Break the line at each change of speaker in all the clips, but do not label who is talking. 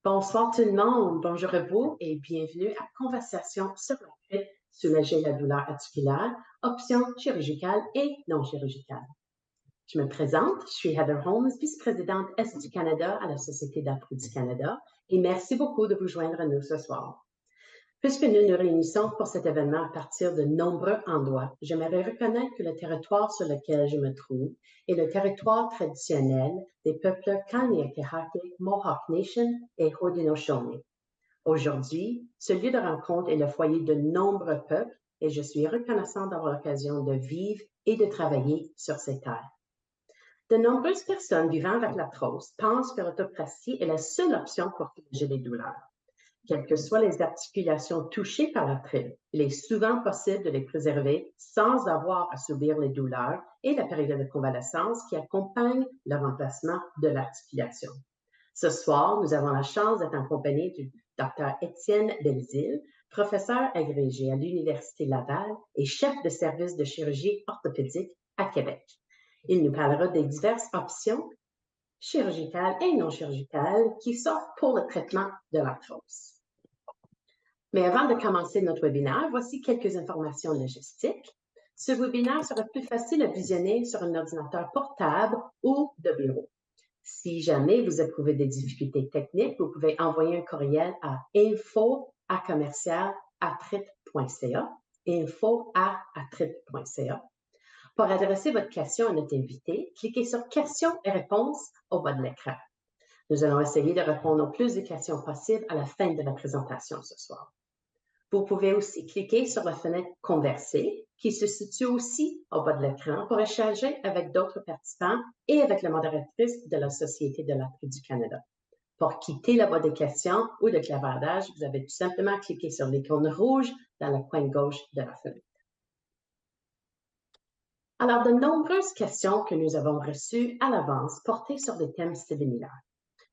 Bonsoir tout le monde, bonjour à vous et bienvenue à Conversation sur la grippe, soulager la douleur articulaire, options chirurgicales et non chirurgicales. Je me présente, je suis Heather Holmes, vice-présidente Est du Canada à la Société d'arthrite du Canada et merci beaucoup de vous joindre à nous ce soir. Puisque nous nous réunissons pour cet événement à partir de nombreux endroits, j'aimerais reconnaître que le territoire sur lequel je me trouve est le territoire traditionnel des peuples Kanien'kehá:ka, Mohawk Nation et Haudenosaunee. Aujourd'hui, ce lieu de rencontre est le foyer de nombreux peuples et je suis reconnaissante d'avoir l'occasion de vivre et de travailler sur ces terres. De nombreuses personnes vivant avec l'arthrose pensent que l'orthopraxie est la seule option pour soulager les douleurs. Quelles que soient les articulations touchées par l'arthrite, il est souvent possible de les préserver sans avoir à subir les douleurs et la période de convalescence qui accompagne le remplacement de l'articulation. Ce soir, nous avons la chance d'être en compagnie du Dr Étienne Belzile, professeur agrégé à l'Université Laval et chef de service de chirurgie orthopédique à Québec. Il nous parlera des diverses options chirurgicales et non chirurgicales qui s'offrent pour le traitement de l'arthrose. Mais avant de commencer notre webinaire, voici quelques informations logistiques. Ce webinaire sera plus facile à visionner sur un ordinateur portable ou de bureau. Si jamais vous éprouvez des difficultés techniques, vous pouvez envoyer un courriel à info@arthrite.ca, info@arthrite.ca. Pour adresser votre question à notre invité, cliquez sur Questions et réponses au bas de l'écran. Nous allons essayer de répondre au plus de questions possibles à la fin de la présentation ce soir. Vous pouvez aussi cliquer sur la fenêtre Converser, qui se situe aussi au bas de l'écran pour échanger avec d'autres participants et avec la modératrice de la Société de l'arthrite du Canada. Pour quitter la boîte de questions ou de clavardage, vous avez tout simplement cliqué sur l'icône rouge dans le coin gauche de la fenêtre. Alors, de nombreuses questions que nous avons reçues à l'avance portaient sur des thèmes similaires.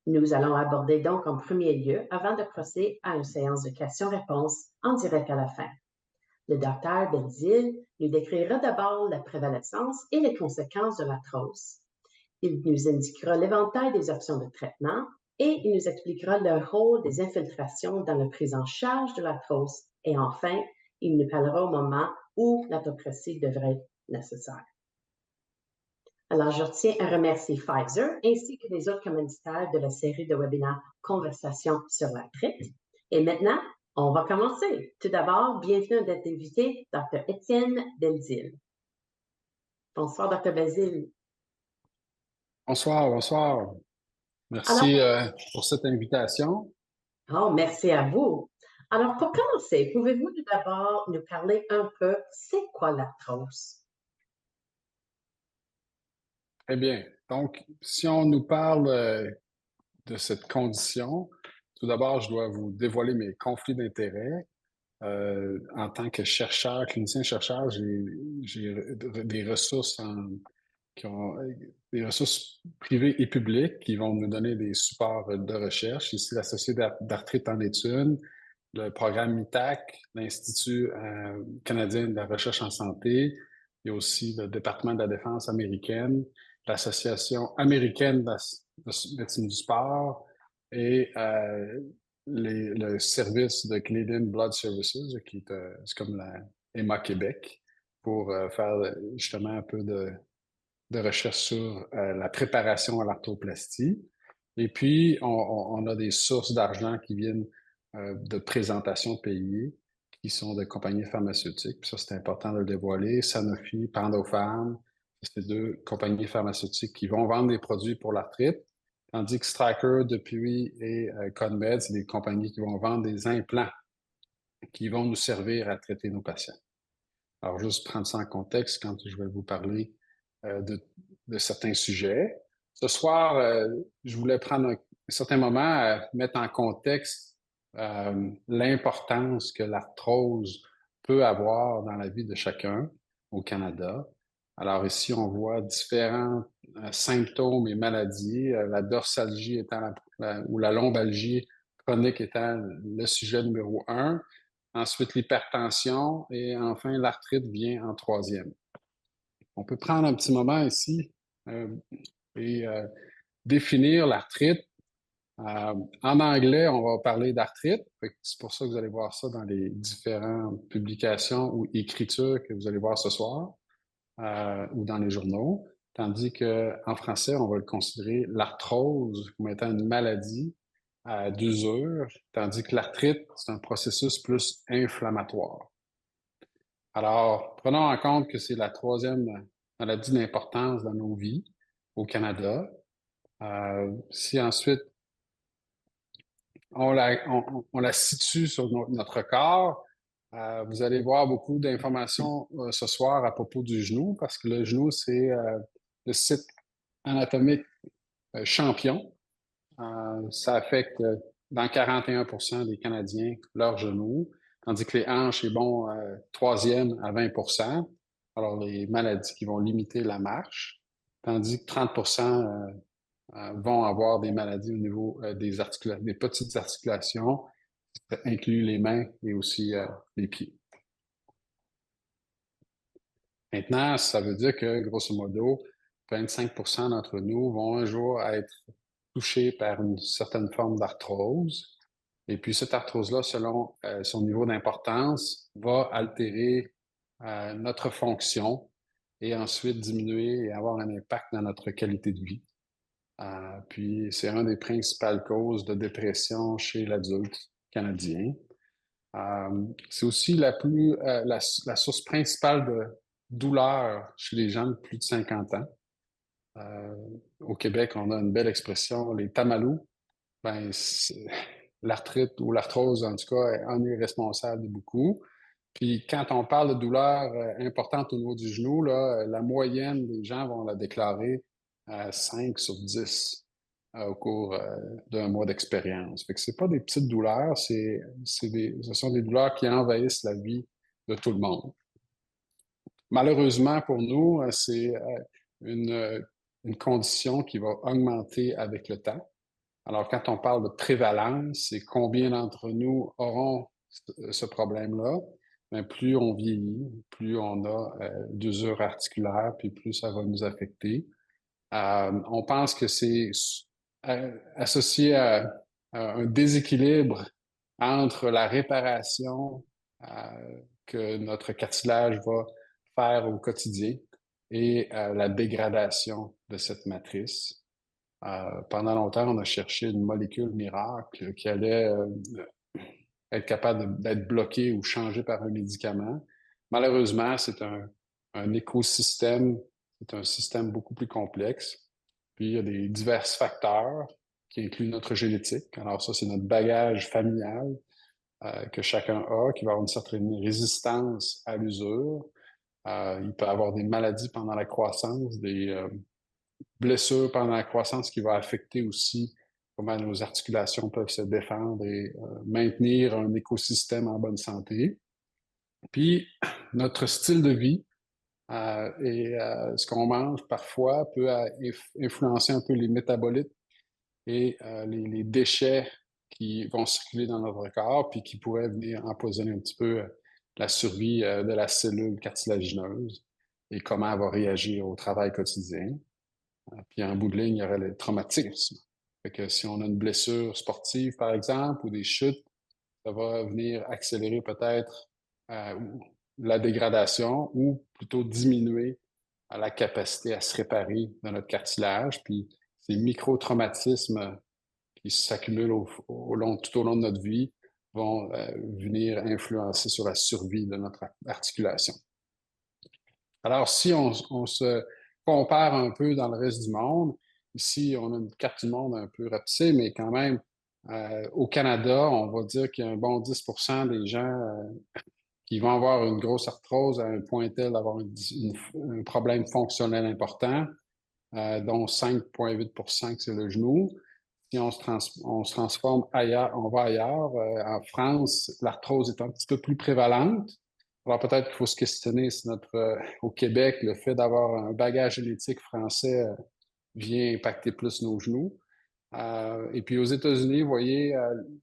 Nous allons aborder donc en premier lieu avant de procéder à une séance de questions-réponses en direct à la fin. Le docteur Belzile nous décrira d'abord la prévalence et les conséquences de l'arthrose. Il nous indiquera l'éventail des options de traitement et il nous expliquera le rôle des infiltrations dans la prise en charge de l'arthrose. Et enfin, il nous parlera au moment où l'orthopraxie devrait être nécessaire. Alors, je tiens à remercier Pfizer ainsi que les autres commanditaires de la série de webinaires Conversation sur l'arthrite. Et maintenant, on va commencer. Tout d'abord, bienvenue à notre invité, Dr Étienne Belzile. Bonsoir, Dr Belzile.
Bonsoir, bonsoir. Merci pour cette invitation.
Oh, merci à vous. Alors, pour commencer, pouvez-vous tout d'abord nous parler un peu, c'est quoi l'arthrose?
Très bien. Donc, si on nous parle de cette condition, tout d'abord, je dois vous dévoiler mes conflits d'intérêts. En tant que chercheur, clinicien-chercheur, j'ai des ressources des ressources privées et publiques qui vont nous donner des supports de recherche. Ici, la Société d'arthrite en études, le programme MITAC, l'Institut canadien de la recherche en santé. Il y a aussi le département de la défense américaine, l'Association américaine de la médecine du sport et le service de Canadian Blood Services, qui est c'est comme la EMA Québec, pour faire justement un peu de recherche sur la préparation à l'arthroplastie. Et puis, on a des sources d'argent qui viennent de présentations payées, qui sont de compagnies pharmaceutiques. Puis ça, c'est important de le dévoiler. Sanofi, Pandopharm, c'est deux compagnies pharmaceutiques qui vont vendre des produits pour l'arthrite. Tandis que Stryker, Depuis et ConMed, c'est des compagnies qui vont vendre des implants qui vont nous servir à traiter nos patients. Alors, juste prendre ça en contexte quand je vais vous parler de certains sujets. Ce soir, je voulais prendre un certain moment à mettre en contexte l'importance que l'arthrose peut avoir dans la vie de chacun au Canada. Alors ici, on voit différents symptômes et maladies, la dorsalgie étant ou la lombalgie chronique étant le sujet numéro 1. Ensuite, l'hypertension et enfin, l'arthrite vient en troisième. On peut prendre un petit moment ici et définir l'arthrite. En anglais, on va parler d'arthrite. C'est pour ça que vous allez voir ça dans les différentes publications ou écritures que vous allez voir ce soir ou dans les journaux. Tandis qu'en français, on va le considérer l'arthrose comme étant une maladie d'usure, tandis que l'arthrite, c'est un processus plus inflammatoire. Alors, prenons en compte que c'est la troisième maladie d'importance dans nos vies au Canada. Si ensuite on la situe sur notre corps, vous allez voir beaucoup d'informations ce soir à propos du genou, parce que le genou, c'est le site anatomique champion. Ça affecte dans 41% des Canadiens leur genou, tandis que les hanches est bon troisième à 20%. Alors, les maladies qui vont limiter la marche, tandis que 30% vont avoir des maladies au niveau des petites articulations, ça inclut les mains et aussi les pieds. Maintenant, ça veut dire que, grosso modo, 25% d'entre nous vont un jour être touchés par une certaine forme d'arthrose. Et puis, cette arthrose-là, selon son niveau d'importance, va altérer notre fonction et ensuite diminuer et avoir un impact dans notre qualité de vie. Puis, c'est une des principales causes de dépression chez l'adulte canadien. C'est aussi la source principale de douleur chez les gens de plus de 50 ans. Au Québec, on a une belle expression, les tamalous. Ben, l'arthrite ou l'arthrose, en tout cas, en est responsable de beaucoup. Puis quand on parle de douleur importante au niveau du genou, là, la moyenne des gens vont la déclarer à 5 sur 10 au cours d'un mois d'expérience. Fait que c'est pas des petites douleurs, ce sont des douleurs qui envahissent la vie de tout le monde. Malheureusement pour nous, c'est une condition qui va augmenter avec le temps. Alors, quand on parle de prévalence, c'est combien d'entre nous auront ce problème-là. Mais plus on vieillit, plus on a d'usure articulaire, puis plus ça va nous affecter. On pense que c'est associé à un déséquilibre entre la réparation que notre cartilage va faire au quotidien et la dégradation de cette matrice. Pendant longtemps, on a cherché une molécule miracle qui allait être capable d'être bloquée ou changée par un médicament. Malheureusement, c'est un écosystème, c'est un système beaucoup plus complexe. Puis, il y a des divers facteurs qui incluent notre génétique. Alors ça, c'est notre bagage familial que chacun a, qui va avoir une certaine résistance à l'usure. Il peut avoir des maladies pendant la croissance, des blessures pendant la croissance qui va affecter aussi comment nos articulations peuvent se défendre et maintenir un écosystème en bonne santé. Puis, notre style de vie et ce qu'on mange parfois peut influencer un peu les métabolites et les déchets qui vont circuler dans notre corps puis qui pourraient venir empoisonner un petit peu la survie de la cellule cartilagineuse et comment elle va réagir au travail quotidien. Puis en bout de ligne, il y aurait le traumatisme. Fait que si on a une blessure sportive, par exemple, ou des chutes, ça va venir accélérer peut-être la dégradation ou plutôt diminuer la capacité à se réparer de notre cartilage. Puis ces micro-traumatismes qui s'accumulent tout au long de notre vie vont venir influencer sur la survie de notre articulation. Alors, si on se compare un peu dans le reste du monde, ici, on a une carte du monde un peu rapetissée, mais quand même, au Canada, on va dire qu'il y a un bon 10% des gens qui vont avoir une grosse arthrose à un point tel d'avoir un problème fonctionnel important, dont 5,8% que c'est le genou. Si on se transforme ailleurs, on va ailleurs. En France, l'arthrose est un petit peu plus prévalente. Alors peut-être qu'il faut se questionner si au Québec, le fait d'avoir un bagage génétique français vient impacter plus nos genoux. Et puis aux États-Unis, vous voyez,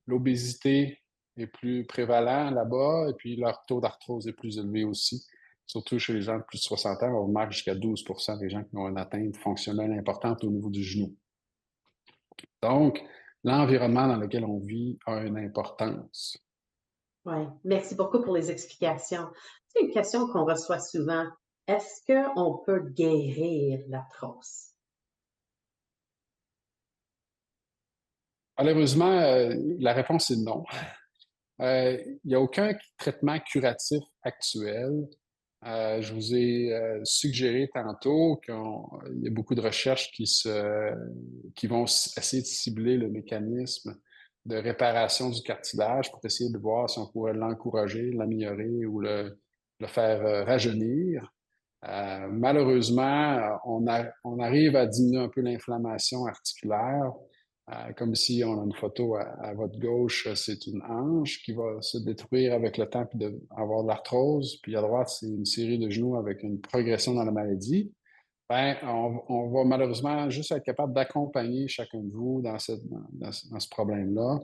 l'obésité est plus prévalent là-bas et puis leur taux d'arthrose est plus élevé aussi. Surtout chez les gens de plus de 60 ans, on remarque jusqu'à 12% des gens qui ont une atteinte fonctionnelle importante au niveau du genou. Donc, l'environnement dans lequel on vit a une importance.
Oui, merci beaucoup pour les explications. C'est une question qu'on reçoit souvent. Est-ce qu'on peut guérir l'arthrose?
Malheureusement, la réponse est non. Il n'y a aucun traitement curatif actuel. Je vous ai suggéré tantôt qu'il y a beaucoup de recherches qui vont essayer de cibler le mécanisme de réparation du cartilage pour essayer de voir si on pourrait l'encourager, l'améliorer ou le faire rajeunir. Malheureusement, on arrive à diminuer un peu l'inflammation articulaire. Comme ici, on a une photo à votre gauche, c'est une hanche qui va se détruire avec le temps puis avoir de l'arthrose. Puis à droite, c'est une série de genoux avec une progression dans la maladie. Ben, on va malheureusement juste être capable d'accompagner chacun de vous dans ce problème-là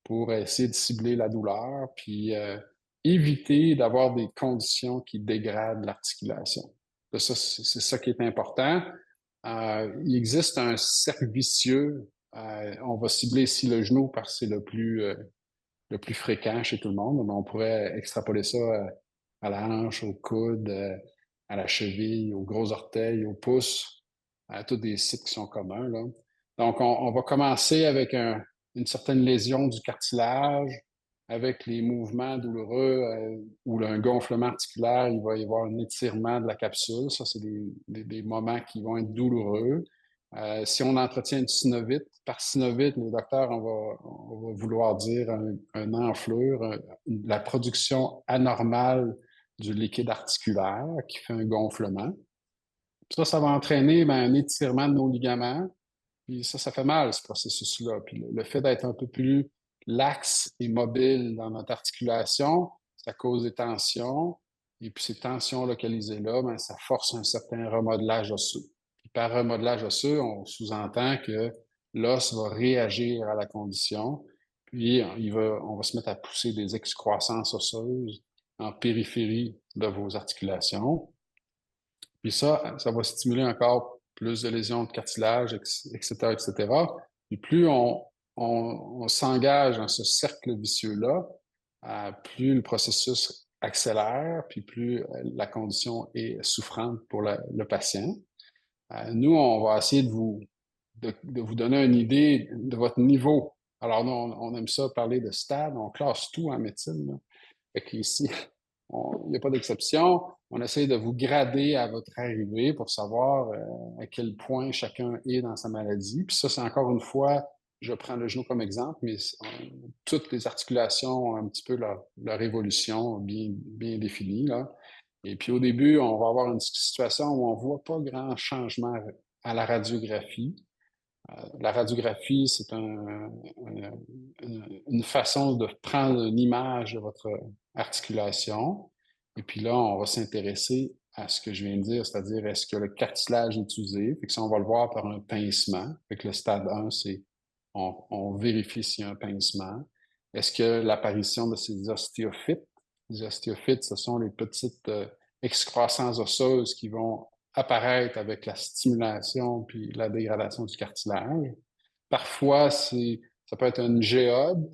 pour essayer de cibler la douleur, puis éviter d'avoir des conditions qui dégradent l'articulation. C'est ça qui est important. Il existe un cercle vicieux. On va cibler ici le genou parce que c'est le plus fréquent chez tout le monde. Mais on pourrait extrapoler ça à la hanche, au coude, à la cheville, aux gros orteils, au pouce, à tous des sites qui sont communs, là. Donc, on va commencer avec une certaine lésion du cartilage, avec les mouvements douloureux ou un gonflement articulaire, il va y avoir un étirement de la capsule. Ça, c'est des moments qui vont être douloureux. Si on entretient une synovite, par synovite, les docteurs, on va vouloir dire un enflure, la production anormale du liquide articulaire qui fait un gonflement. Ça va entraîner un étirement de nos ligaments. Puis ça fait mal, ce processus-là. Puis le fait d'être un peu plus laxe et mobile dans notre articulation, ça cause des tensions. Et puis ces tensions localisées-là, ça force un certain remodelage osseux. Puis par remodelage osseux, on sous-entend que l'os va réagir à la condition. Puis on va se mettre à pousser des excroissances osseuses en périphérie de vos articulations. Puis ça va stimuler encore plus de lésions de cartilage, etc., etc. Puis plus on s'engage dans ce cercle vicieux-là, plus le processus accélère, puis plus la condition est souffrante pour le patient. Nous, on va essayer de vous donner une idée de votre niveau. Alors, nous, on aime ça parler de stade, on classe tout en médecine, là. Fait qu'ici, il n'y a pas d'exception. On essaie de vous grader à votre arrivée pour savoir à quel point chacun est dans sa maladie. Puis ça, c'est encore une fois, je prends le genou comme exemple, mais toutes les articulations ont un petit peu leur évolution bien définie, là. Et puis au début, on va avoir une situation où on ne voit pas grand changement à la radiographie. La radiographie, c'est une façon de prendre une image de votre articulation. Et puis là, on va s'intéresser à ce que je viens de dire, c'est-à-dire est-ce que le cartilage est usé? Fait que ça, on va le voir par un pincement. Fait que le stade 1, c'est on vérifie s'il y a un pincement. Est-ce que l'apparition de ces ostéophytes? Les ostéophytes, ce sont les petites excroissances osseuses qui vont apparaître avec la stimulation puis la dégradation du cartilage. Parfois, ça peut être une géode.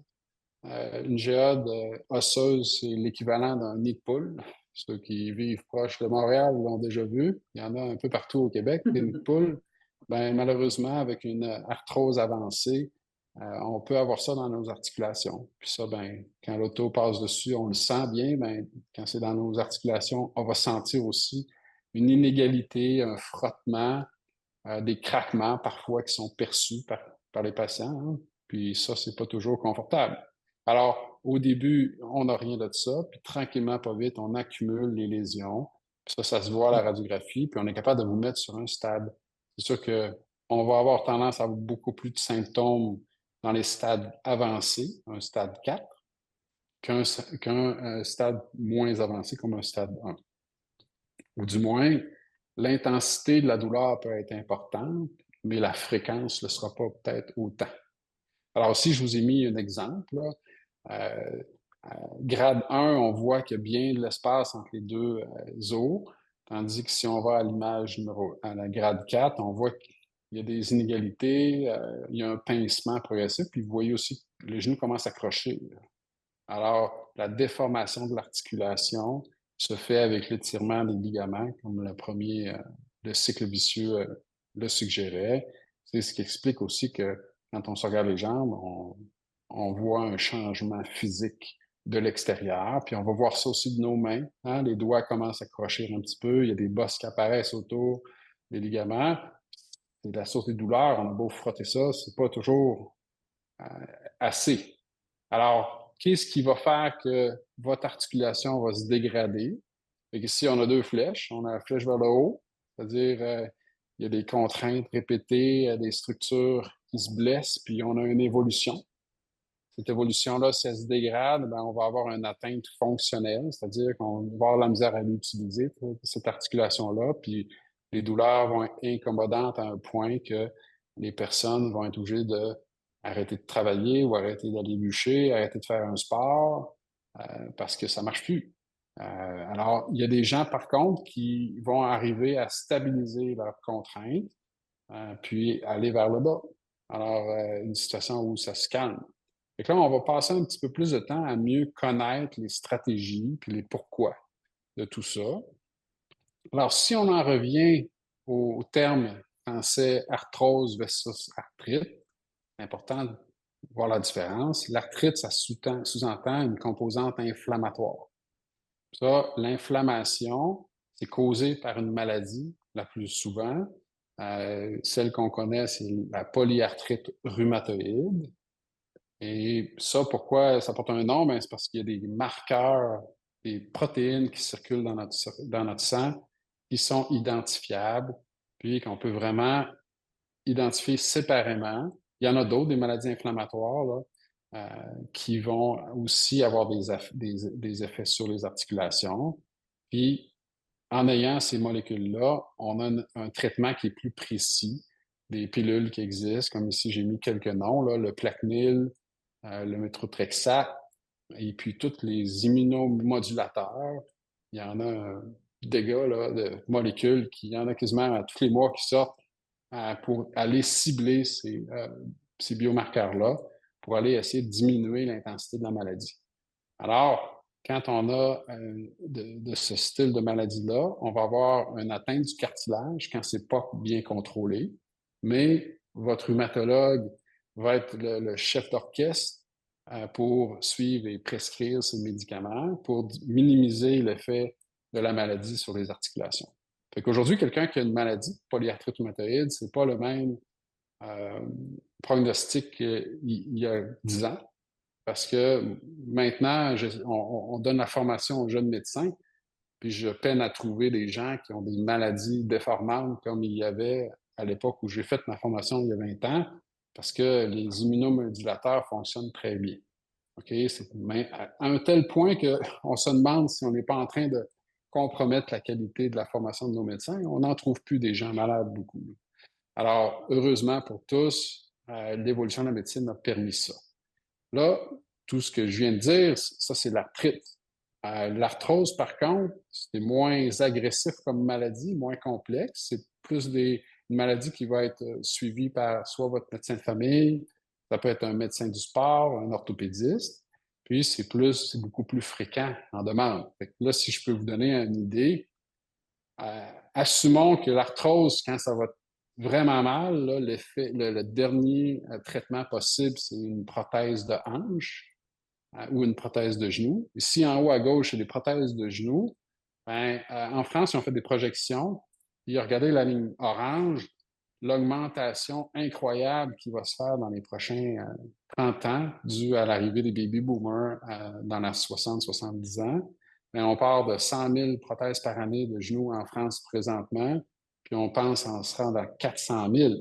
Une géode osseuse, c'est l'équivalent d'un nid de poule. Ceux qui vivent proche de Montréal l'ont déjà vu. Il y en a un peu partout au Québec, des nids de poule. Ben, malheureusement, avec une arthrose avancée, on peut avoir ça dans nos articulations. Puis ça, ben, quand l'auto passe dessus, on le sent bien. Ben, quand c'est dans nos articulations, on va sentir aussi une inégalité, un frottement, des craquements parfois qui sont perçus par les patients, hein. Puis ça, c'est pas toujours confortable. Alors, au début, on n'a rien de ça, puis tranquillement, pas vite, on accumule les lésions. Puis ça se voit à la radiographie, puis on est capable de vous mettre sur un stade. C'est sûr qu'on va avoir tendance à avoir beaucoup plus de symptômes dans les stades avancés, un stade 4, qu'un stade moins avancé comme un stade 1. Ou du moins, l'intensité de la douleur peut être importante, mais la fréquence ne le sera pas peut-être autant. Alors, si je vous ai mis un exemple, là, euh, grade 1, on voit qu'il y a bien de l'espace entre les deux os, tandis que si on va à l'image à la grade 4, on voit il y a des inégalités, il y a un pincement progressif, puis vous voyez aussi que le genou commence à crocher. Alors, la déformation de l'articulation se fait avec l'étirement des ligaments, comme le cycle vicieux le suggérait. C'est ce qui explique aussi que quand on se regarde les jambes, on voit un changement physique de l'extérieur. Puis on va voir ça aussi de nos mains, hein. Les doigts commencent à crocher un petit peu, il y a des bosses qui apparaissent autour des ligaments. C'est la source des douleurs, on a beau frotter ça, c'est pas toujours euh, assez. Alors, qu'est-ce qui va faire que votre articulation va se dégrader? Fait qu'ici, on a deux flèches. On a la flèche vers le haut, c'est-à-dire il y a des contraintes répétées, des structures qui se blessent, puis on a une évolution. Cette évolution-là, si elle se dégrade, ben, on va avoir une atteinte fonctionnelle, c'est-à-dire qu'on va avoir la misère à l'utiliser, cette articulation-là, puis les douleurs vont être incommodantes à un point que les personnes vont être obligées de arrêter de travailler ou arrêter d'aller bûcher, arrêter de faire un sport, parce que ça marche plus. Alors, il y a des gens, par contre, qui vont arriver à stabiliser leurs contraintes, puis aller vers le bas. Alors, une situation où ça se calme. Fait que là, on va passer un petit peu plus de temps à mieux connaître les stratégies puis les pourquoi de tout ça. Alors, si on en revient au terme français arthrose versus arthrite, c'est important de voir la différence. L'arthrite, ça sous-entend une composante inflammatoire. Ça, l'inflammation, c'est causé par une maladie, la plus souvent. Celle qu'on connaît, c'est la polyarthrite rhumatoïde. Et ça, pourquoi ça porte un nom? Ben, c'est parce qu'il y a des marqueurs, des protéines qui circulent dans notre sang qui sont identifiables, puis qu'on peut vraiment identifier séparément. Il y en a d'autres, des maladies inflammatoires, là, qui vont aussi avoir des effets sur les articulations. Puis, en ayant ces molécules-là, on a un traitement qui est plus précis, des pilules qui existent, comme ici j'ai mis quelques noms, là, le Plaquenil, le méthotrexate, et puis tous les immunomodulateurs. Il y en a un dégât là, de molécules il y en a quasiment à tous les mois qui sortent pour aller cibler ces biomarqueurs-là, pour aller essayer de diminuer l'intensité de la maladie. Alors, quand on a de ce style de maladie-là, on va avoir une atteinte du cartilage quand c'est pas bien contrôlé, mais votre rhumatologue va être le chef d'orchestre pour suivre et prescrire ces médicaments pour minimiser l'effet de la maladie sur les articulations. Fait qu'aujourd'hui, quelqu'un qui a une maladie, polyarthrite rhumatoïde, c'est pas le même euh, pronostic qu'il y a 10 ans. Parce que maintenant, on donne la formation aux jeunes médecins, puis je peine à trouver des gens qui ont des maladies déformantes comme il y avait à l'époque où j'ai fait ma formation il y a 20 ans, parce que les immunomodulateurs fonctionnent très bien. OK? Mais à un tel point qu'on se demande si on n'est pas en train de compromettre la qualité de la formation de nos médecins. On n'en trouve plus des gens malades beaucoup. Alors, heureusement pour tous, l'évolution de la médecine a permis ça. Là, tout ce que je viens de dire, ça, c'est l'arthrite. L'arthrose, par contre, c'est moins agressif comme maladie, moins complexe. C'est plus une maladie qui va être suivie par soit votre médecin de famille, ça peut être un médecin du sport, un orthopédiste. Puis, c'est beaucoup plus fréquent en demande. Fait que là, si je peux vous donner une idée, assumons que l'arthrose, quand ça va vraiment mal, là, le dernier traitement possible, c'est une prothèse de hanche ou une prothèse de genou. Ici, en haut à gauche, c'est des prothèses de genou. Ben, en France, ils ont fait des projections. Puis, regardez la ligne orange, l'augmentation incroyable qui va se faire dans les prochains 30 ans due à l'arrivée des baby boomers dans la 60-70 ans. Ben, on part de 100 000 prothèses par année de genoux en France présentement, puis on pense en se rendre à 400 000.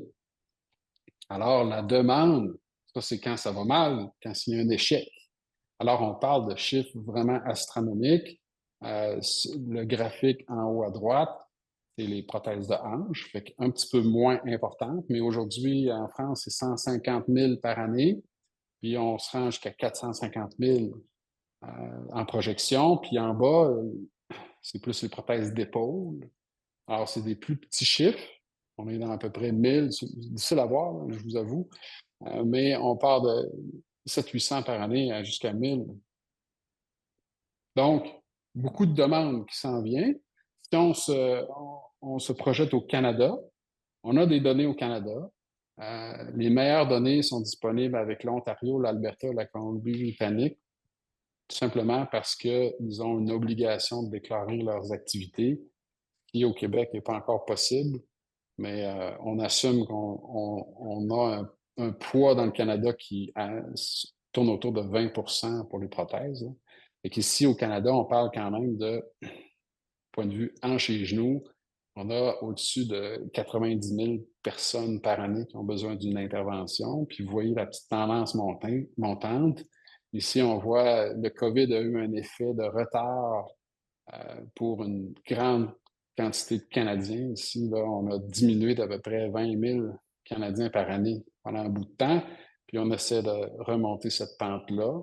Alors, la demande, ça c'est quand ça va mal, quand il y a un échec. Alors, on parle de chiffres vraiment astronomiques. Le graphique en haut à droite, c'est les prothèses de hanche, fait un petit peu moins importante, mais aujourd'hui, en France, c'est 150 000 par année, puis on se rend jusqu'à 450 000 en projection, puis en bas, c'est plus les prothèses d'épaule. Alors, c'est des plus petits chiffres, On est dans à peu près 1000, c'est difficile à voir, là, je vous avoue, mais on part de 700-800 par année jusqu'à 1000. Donc, beaucoup de demandes qui s'en viennent. Si on se projette au Canada, on a des données au Canada. Les meilleures données sont disponibles avec l'Ontario, l'Alberta, la Colombie-Britannique, tout simplement parce qu'ils ont une obligation de déclarer leurs activités, qui au Québec n'est pas encore possible, mais on assume qu'on a un poids dans le Canada qui tourne autour de 20 pour les prothèses, là. Et qu'ici, au Canada, on parle quand même de, point de vue hanche et genoux, on a au-dessus de 90 000 personnes par année qui ont besoin d'une intervention. Puis vous voyez la petite tendance montante. Ici, on voit le COVID a eu un effet de retard pour une grande quantité de Canadiens. Ici, là, on a diminué d'à peu près 20 000 Canadiens par année pendant un bout de temps. Puis on essaie de remonter cette pente-là.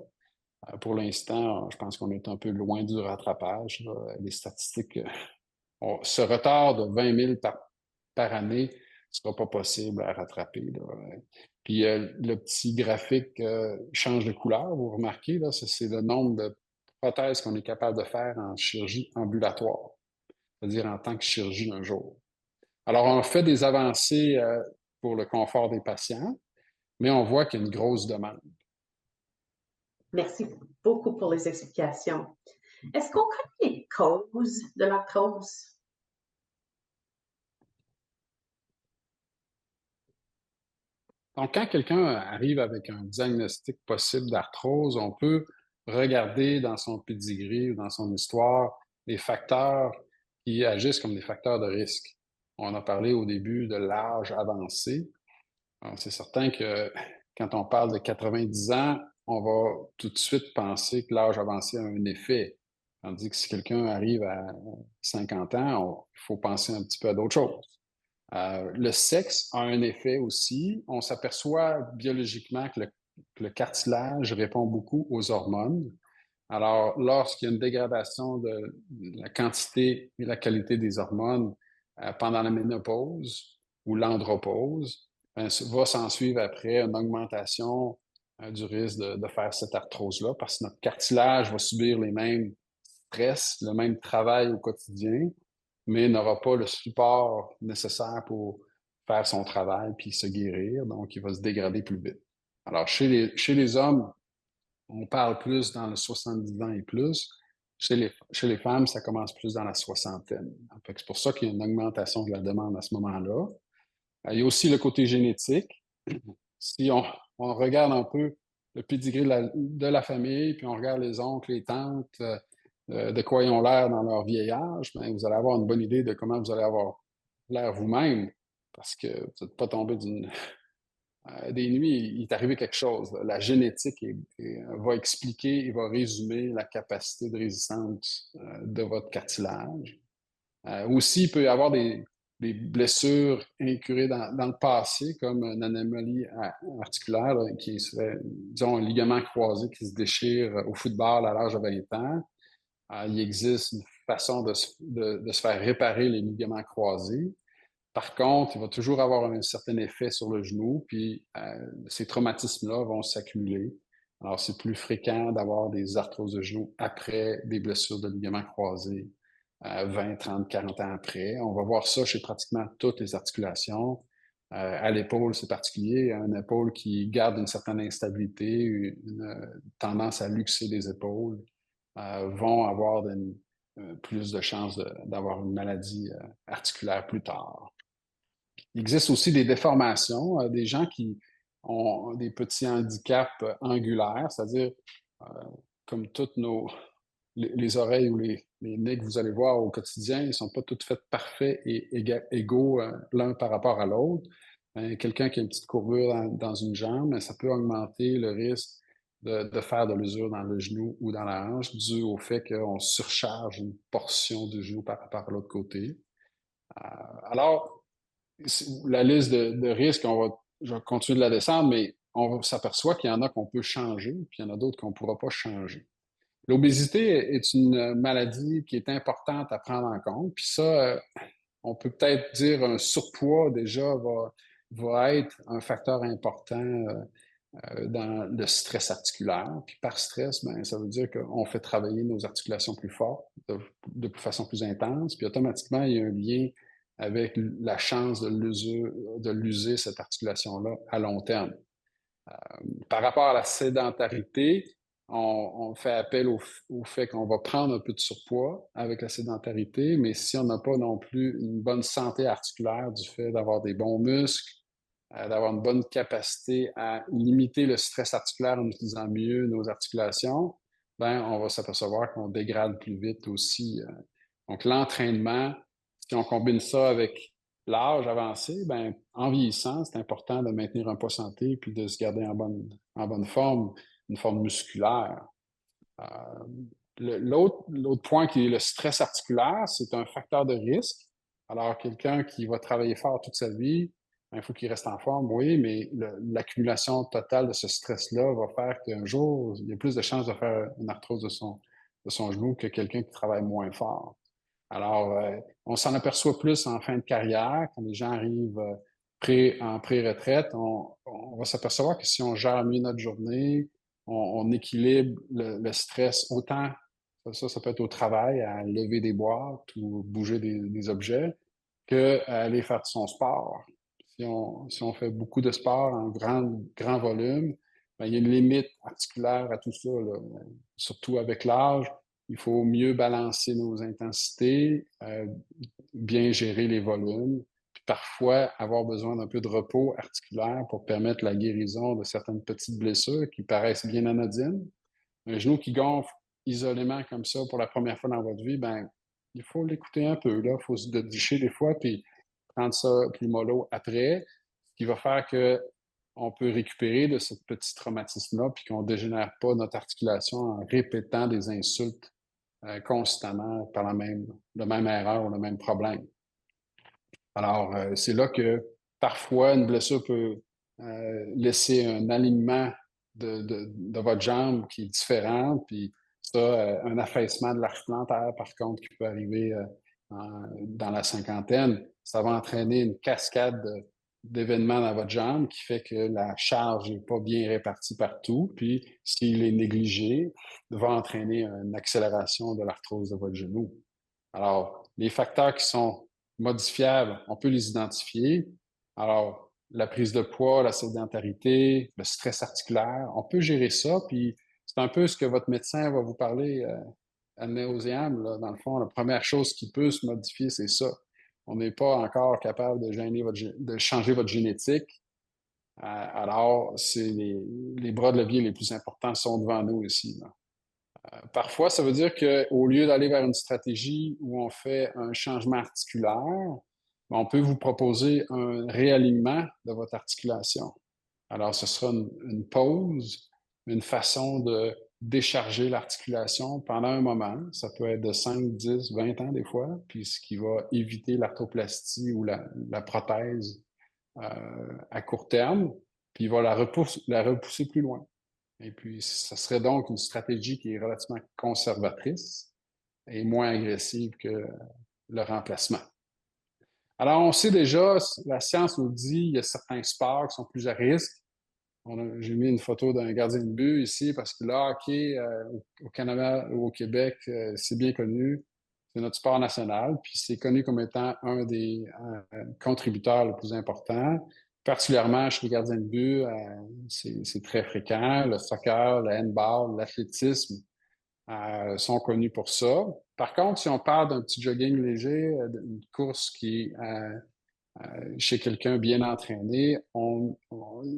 Pour l'instant, je pense qu'on est un peu loin du rattrapage, là. Les statistiques, ce retard de 20 000 par année ne sera pas possible à rattraper, là. Puis le petit graphique change de couleur, vous remarquez, là, c'est le nombre de prothèses qu'on est capable de faire en chirurgie ambulatoire, c'est-à-dire en tant que chirurgie d'un jour. Alors, on fait des avancées pour le confort des patients, mais on voit qu'il y a une grosse demande.
Merci beaucoup pour les explications. Est-ce qu'on connaît les causes de l'arthrose?
Donc, quand quelqu'un arrive avec un diagnostic possible d'arthrose, on peut regarder dans son pedigree ou dans son histoire les facteurs qui agissent comme des facteurs de risque. On a parlé au début de l'âge avancé. Alors, c'est certain que quand on parle de 90 ans, on va tout de suite penser que l'âge avancé a un effet. Tandis que si quelqu'un arrive à 50 ans, il faut penser un petit peu à d'autres choses. Le sexe a un effet aussi. On s'aperçoit biologiquement que le cartilage répond beaucoup aux hormones. Alors, lorsqu'il y a une dégradation de la quantité et la qualité des hormones pendant la ménopause ou l'andropause, va s'en suivre après une augmentation du risque de faire cette arthrose-là parce que notre cartilage va subir les mêmes stress, le même travail au quotidien, mais n'aura pas le support nécessaire pour faire son travail puis se guérir, donc il va se dégrader plus vite. Alors, chez les hommes, on parle plus dans le 70 ans et plus. Chez les femmes, ça commence plus dans la soixantaine. C'est pour ça qu'il y a une augmentation de la demande à ce moment-là. Il y a aussi le côté génétique. Si on regarde un peu le pédigré de la famille, puis on regarde les oncles, les tantes, de quoi ils ont l'air dans leur vieillage, bien, vous allez avoir une bonne idée de comment vous allez avoir l'air vous-même, parce que vous n'êtes pas tombé des nuits, il est arrivé quelque chose. La génétique va expliquer et va résumer la capacité de résistance de votre cartilage. Aussi, il peut y avoir des blessures incurées dans le passé, comme une anomalie articulaire là, qui serait, disons, un ligament croisé qui se déchire au football à l'âge de 20 ans. Il existe une façon de se faire réparer les ligaments croisés. Par contre, il va toujours avoir un certain effet sur le genou, puis ces traumatismes-là vont s'accumuler. Alors, c'est plus fréquent d'avoir des arthroses de genoux après des blessures de ligaments croisés, 20, 30, 40 ans après. On va voir ça chez pratiquement toutes les articulations. À l'épaule, c'est particulier. Une épaule qui garde une certaine instabilité, une tendance à luxer les épaules, vont avoir plus de chances d'avoir une maladie articulaire plus tard. Il existe aussi des déformations, des gens qui ont des petits handicaps angulaires, c'est-à-dire, euh, comme toutes les oreilles ou les nez que vous allez voir au quotidien, ils ne sont pas toutes faites parfaits et égaux l'un par rapport à l'autre. Quelqu'un qui a une petite courbure dans une jambe, ça peut augmenter le risque de faire de l'usure dans le genou ou dans la hanche dû au fait qu'on surcharge une portion du genou par rapport à l'autre côté. Alors, la liste de risques, je vais continuer de la descendre, mais on s'aperçoit qu'il y en a qu'on peut changer, puis il y en a d'autres qu'on ne pourra pas changer. L'obésité est une maladie qui est importante à prendre en compte, puis ça, on peut peut-être dire un surpoids déjà va être un facteur important dans le stress articulaire. Puis par stress, ben, ça veut dire qu'on fait travailler nos articulations plus fortes, de façon plus intense, puis automatiquement, il y a un lien avec la chance de l'user cette articulation-là à long terme. Par rapport à la sédentarité, on fait appel au fait qu'on va prendre un peu de surpoids avec la sédentarité, mais si on n'a pas non plus une bonne santé articulaire du fait d'avoir des bons muscles, d'avoir une bonne capacité à limiter le stress articulaire en utilisant mieux nos articulations, ben, on va s'apercevoir qu'on dégrade plus vite aussi. Donc, l'entraînement, si on combine ça avec l'âge avancé, ben, en vieillissant, c'est important de maintenir un poids santé puis de se garder en bonne forme, une forme musculaire. Euh, l'autre point qui est le stress articulaire, c'est un facteur de risque. Alors, quelqu'un qui va travailler fort toute sa vie, ben, il faut qu'il reste en forme, oui, mais l'accumulation totale de ce stress-là va faire qu'un jour, il y a plus de chances de faire une arthrose de son genou que quelqu'un qui travaille moins fort. Alors, on s'en aperçoit plus en fin de carrière, quand les gens arrivent en pré-retraite, on va s'apercevoir que si on gère mieux notre journée, on équilibre le stress autant, ça peut être au travail, à lever des boîtes ou bouger des objets, qu'à aller faire de son sport. Si on fait beaucoup de sport en grand volume, ben, il y a une limite articulaire à tout ça, là. Surtout avec l'âge, il faut mieux balancer nos intensités, bien gérer les volumes, puis parfois avoir besoin d'un peu de repos articulaire pour permettre la guérison de certaines petites blessures qui paraissent bien anodines. Un genou qui gonfle isolément comme ça pour la première fois dans votre vie, ben, il faut l'écouter un peu, là. Il faut se dédicher des fois, puis prendre ça plus mollo après, ce qui va faire que on peut récupérer de ce petit traumatisme-là, puis qu'on ne dégénère pas notre articulation en répétant des insultes constamment par la même erreur ou le même problème. Alors, c'est là que parfois une blessure peut laisser un alignement de votre jambe qui est différent, puis ça, un affaissement de l'arche plantaire, par contre, qui peut arriver dans la cinquantaine, ça va entraîner une cascade d'événements dans votre jambe qui fait que la charge n'est pas bien répartie partout, puis s'il est négligé, va entraîner une accélération de l'arthrose de votre genou. Alors, les facteurs qui sont modifiables, on peut les identifier. Alors, la prise de poids, la sédentarité, le stress articulaire, on peut gérer ça, puis c'est un peu ce que votre médecin va vous parler ad nauseam, là. Dans le fond, la première chose qui peut se modifier, c'est ça. On n'est pas encore capable de changer votre génétique. Alors, c'est les bras de levier les plus importants sont devant nous ici, là. Parfois, ça veut dire qu'au lieu d'aller vers une stratégie où on fait un changement articulaire, ben, on peut vous proposer un réalignement de votre articulation. Alors, ce sera une pause, une façon de décharger l'articulation pendant un moment. Ça peut être de 5, 10, 20 ans des fois, puis ce qui va éviter l'arthroplastie ou la prothèse à court terme, puis il va la repousser plus loin. Et puis, ça serait donc une stratégie qui est relativement conservatrice et moins agressive que le remplacement. Alors, on sait déjà, la science nous dit, il y a certains sports qui sont plus à risque. J'ai mis une photo d'un gardien de but ici parce que le hockey au Canada ou au Québec, c'est bien connu. C'est notre sport national, puis c'est connu comme étant un des contributeurs les plus importants. Particulièrement chez les gardiens de but, c'est très fréquent. Le soccer, le handball, l'athlétisme sont connus pour ça. Par contre, si on parle d'un petit jogging léger, d'une course qui chez quelqu'un bien entraîné,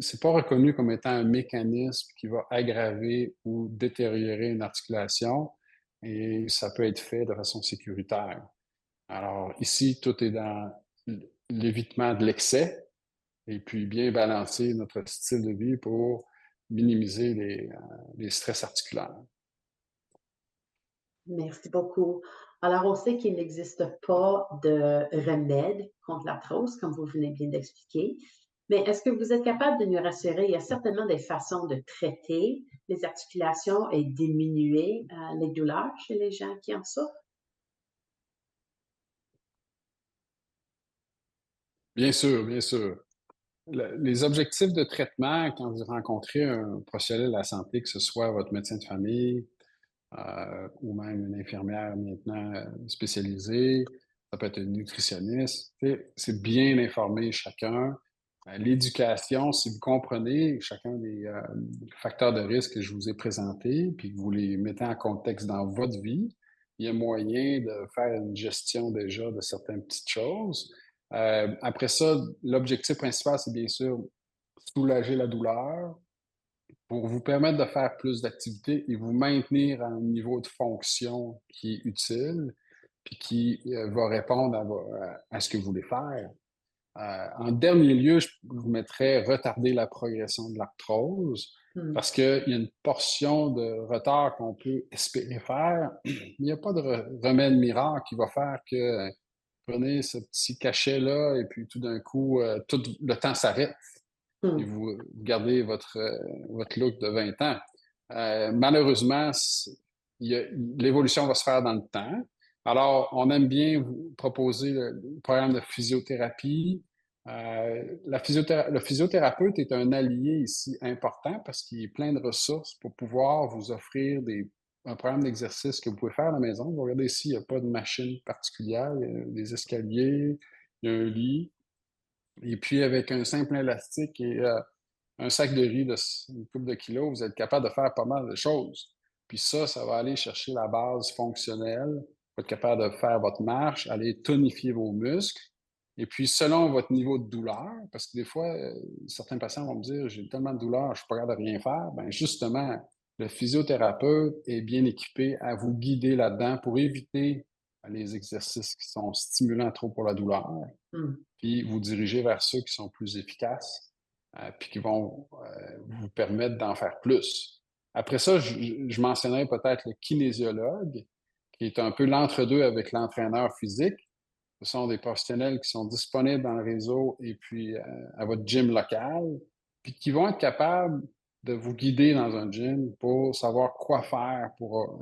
c'est pas reconnu comme étant un mécanisme qui va aggraver ou détériorer une articulation et ça peut être fait de façon sécuritaire. Alors ici, tout est dans l'évitement de l'excès et puis bien balancer notre style de vie pour minimiser les stress articulaires.
Merci beaucoup. Alors, on sait qu'il n'existe pas de remède contre l'arthrose, comme vous venez bien d'expliquer, mais est-ce que vous êtes capable de nous rassurer? Il y a certainement des façons de traiter les articulations et diminuer les douleurs chez les gens qui en souffrent?
Bien sûr, bien sûr. Les objectifs de traitement, quand vous rencontrez un professionnel de la santé, que ce soit votre médecin de famille, ou même une infirmière maintenant spécialisée, ça peut être une nutritionniste, tu sais, c'est bien informer chacun. L'éducation, si vous comprenez chacun des facteurs de risque que je vous ai présentés, puis que vous les mettez en contexte dans votre vie, il y a moyen de faire une gestion déjà de certaines petites choses. Après ça, l'objectif principal, c'est bien sûr soulager la douleur, pour vous permettre de faire plus d'activités et vous maintenir à un niveau de fonction qui est utile, puis qui va répondre à ce que vous voulez faire. En dernier lieu, je vous mettrais retarder la progression de l'arthrose,
Hmm.
parce qu'il y a une portion de retard qu'on peut espérer faire. Il n'y a pas de remède miracle qui va faire que prenez ce petit cachet-là et puis tout d'un coup, tout le temps s'arrête et
Hmm.
vous gardez votre look de 20 ans. Malheureusement, l'évolution va se faire dans le temps. Alors, on aime bien vous proposer le programme de physiothérapie. Le physiothérapeute est un allié ici important parce qu'il est plein de ressources pour pouvoir vous offrir un programme d'exercice que vous pouvez faire à la maison. Vous regardez ici, il n'y a pas de machine particulière, il y a des escaliers, il y a un lit. Et puis, avec un simple élastique et un sac de riz une couple de kilos, vous êtes capable de faire pas mal de choses. Puis ça va aller chercher la base fonctionnelle. Vous êtes capable de faire votre marche, aller tonifier vos muscles. Et puis, selon votre niveau de douleur, parce que des fois, certains patients vont me dire, j'ai tellement de douleur, je ne suis pas capable de rien faire. Ben justement, le physiothérapeute est bien équipé à vous guider là-dedans pour éviter les exercices qui sont stimulants trop pour la douleur,
Hmm.
puis vous diriger vers ceux qui sont plus efficaces, puis qui vont vous permettre d'en faire plus. Après ça, je mentionnerai peut-être le kinésiologue, qui est un peu l'entre-deux avec l'entraîneur physique. Ce sont des professionnels qui sont disponibles dans le réseau et puis à votre gym local, puis qui vont être capables de vous guider dans un gym pour savoir quoi faire pour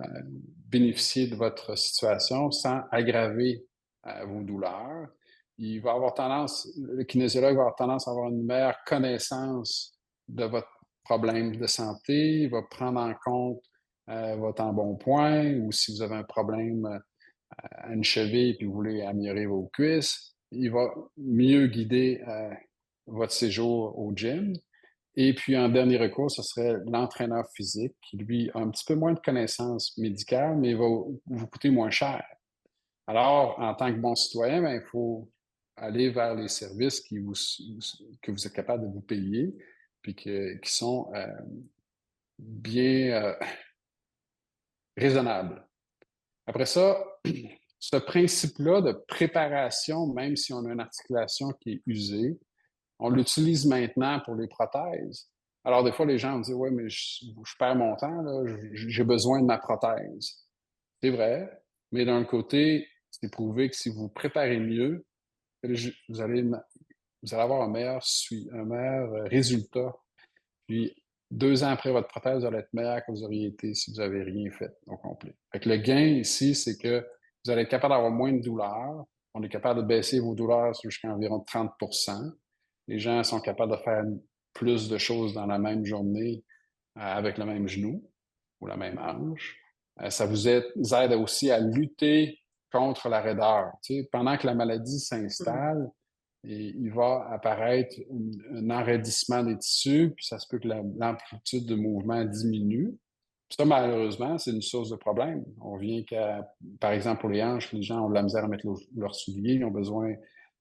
bénéficier de votre situation sans aggraver vos douleurs. Le kinésiologue va avoir tendance à avoir une meilleure connaissance de votre problème de santé. Il va prendre en compte votre embonpoint ou si vous avez un problème à une cheville et vous voulez améliorer vos cuisses. Il va mieux guider votre séjour au gym. Et puis, en dernier recours, ce serait l'entraîneur physique qui, lui, a un petit peu moins de connaissances médicales, mais va vous coûter moins cher. Alors, en tant que bon citoyen, ben, il faut aller vers les services que vous êtes capable de vous payer, puis qui sont bien raisonnables. Après ça, ce principe-là de préparation, même si on a une articulation qui est usée, on l'utilise maintenant pour les prothèses. Alors, des fois, les gens me disent, oui, mais je perds mon temps, là, j'ai besoin de ma prothèse. C'est vrai, mais d'un côté, c'est prouvé que si vous préparez mieux, vous allez, vous allez avoir un meilleur résultat. Puis, 2 ans après votre prothèse, vous allez être meilleur que vous auriez été si vous n'avez rien fait au complet. Fait que le gain ici, c'est que vous allez être capable d'avoir moins de douleurs. On est capable de baisser vos douleurs jusqu'à environ 30. Les gens sont capables de faire plus de choses dans la même journée avec le même genou ou la même hanche. Ça vous aide aussi à lutter contre la raideur. Tu sais, pendant que la maladie
Hmm.
s'installe, il va apparaître un enraidissement des tissus, puis ça se peut que l'amplitude de mouvement diminue. Puis ça, malheureusement, c'est une source de problème. On vient qu'à, par exemple, pour les hanches, les gens ont de la misère à mettre leurs souliers, ils ont besoin,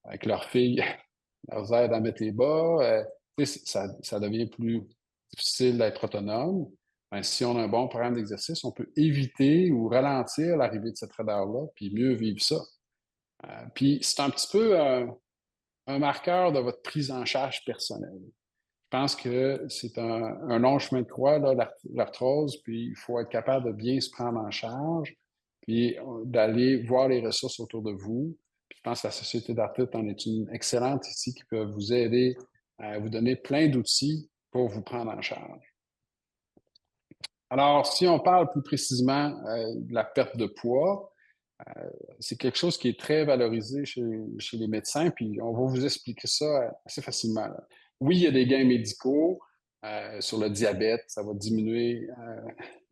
avec leur fille, leur aide à mettre les bas. Ça devient plus difficile d'être autonome. Ben, si on a un bon programme d'exercice, on peut éviter ou ralentir l'arrivée de cette raideur-là, puis mieux vivre ça. Puis c'est un petit peu un marqueur de votre prise en charge personnelle. Je pense que c'est un long chemin de croix, là, l'arthrose, puis il faut être capable de bien se prendre en charge, puis d'aller voir les ressources autour de vous. Puis je pense que la Société d'arthrite en est une excellente ici qui peut vous aider à vous donner plein d'outils pour vous prendre en charge. Alors, si on parle plus précisément de la perte de poids, C'est quelque chose qui est très valorisé chez les médecins, puis on va vous expliquer ça assez facilement, là. Oui, il y a des gains médicaux sur le diabète, ça va diminuer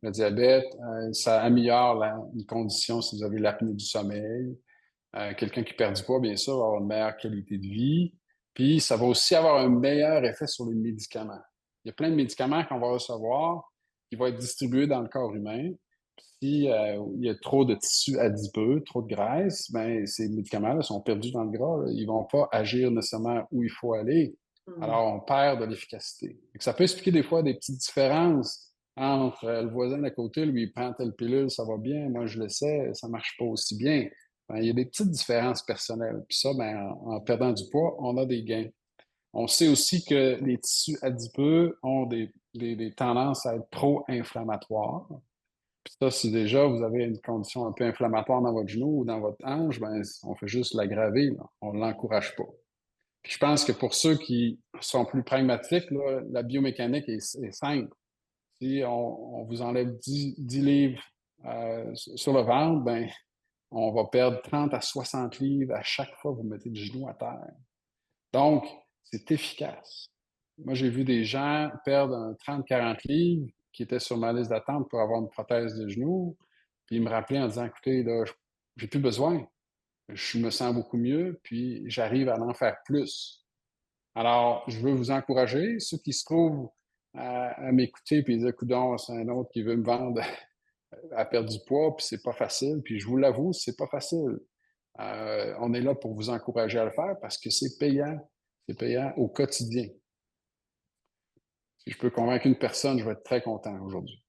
le diabète, ça améliore une condition si vous avez l'apnée du sommeil. Quelqu'un qui perd du poids, bien sûr, va avoir une meilleure qualité de vie. Puis ça va aussi avoir un meilleur effet sur les médicaments. Il y a plein de médicaments qu'on va recevoir qui vont être distribués dans le corps humain. Si il y a trop de tissu adipeux, trop de graisse, ben, ces médicaments-là sont perdus dans le gras, là. Ils ne vont pas agir nécessairement où il faut aller.
Mmh.
Alors, on perd de l'efficacité. Ça peut expliquer des fois des petites différences entre le voisin d'à côté, lui, il prend telle pilule, ça va bien, moi je le sais, ça ne marche pas aussi bien. Ben, il y a des petites différences personnelles. Puis ça, ben, en perdant du poids, on a des gains. On sait aussi que les tissus adipeux ont des tendances à être pro-inflammatoires. Puis ça, si déjà vous avez une condition un peu inflammatoire dans votre genou ou dans votre hanche, ben, on fait juste l'aggraver, là. On ne l'encourage pas. Puis je pense que pour ceux qui sont plus pragmatiques, là, la biomécanique est simple. Si on vous enlève 10 livres sur le ventre, ben, on va perdre 30 à 60 livres à chaque fois que vous mettez le genou à terre. Donc, c'est efficace. Moi, j'ai vu des gens perdre 30-40 livres qui étaient sur ma liste d'attente pour avoir une prothèse de genou. Puis ils me rappelaient en disant, écoutez, là, j'ai plus besoin. Je me sens beaucoup mieux, puis j'arrive à en faire plus. Alors, je veux vous encourager, ceux qui se trouvent à m'écouter, puis ils disent, coudonc, c'est un autre qui veut me vendre à perdre du poids, puis c'est pas facile. Puis je vous l'avoue, c'est pas facile. On est là pour vous encourager à le faire parce que c'est payant. C'est payant au quotidien. Si je peux convaincre une personne, je vais être très content aujourd'hui.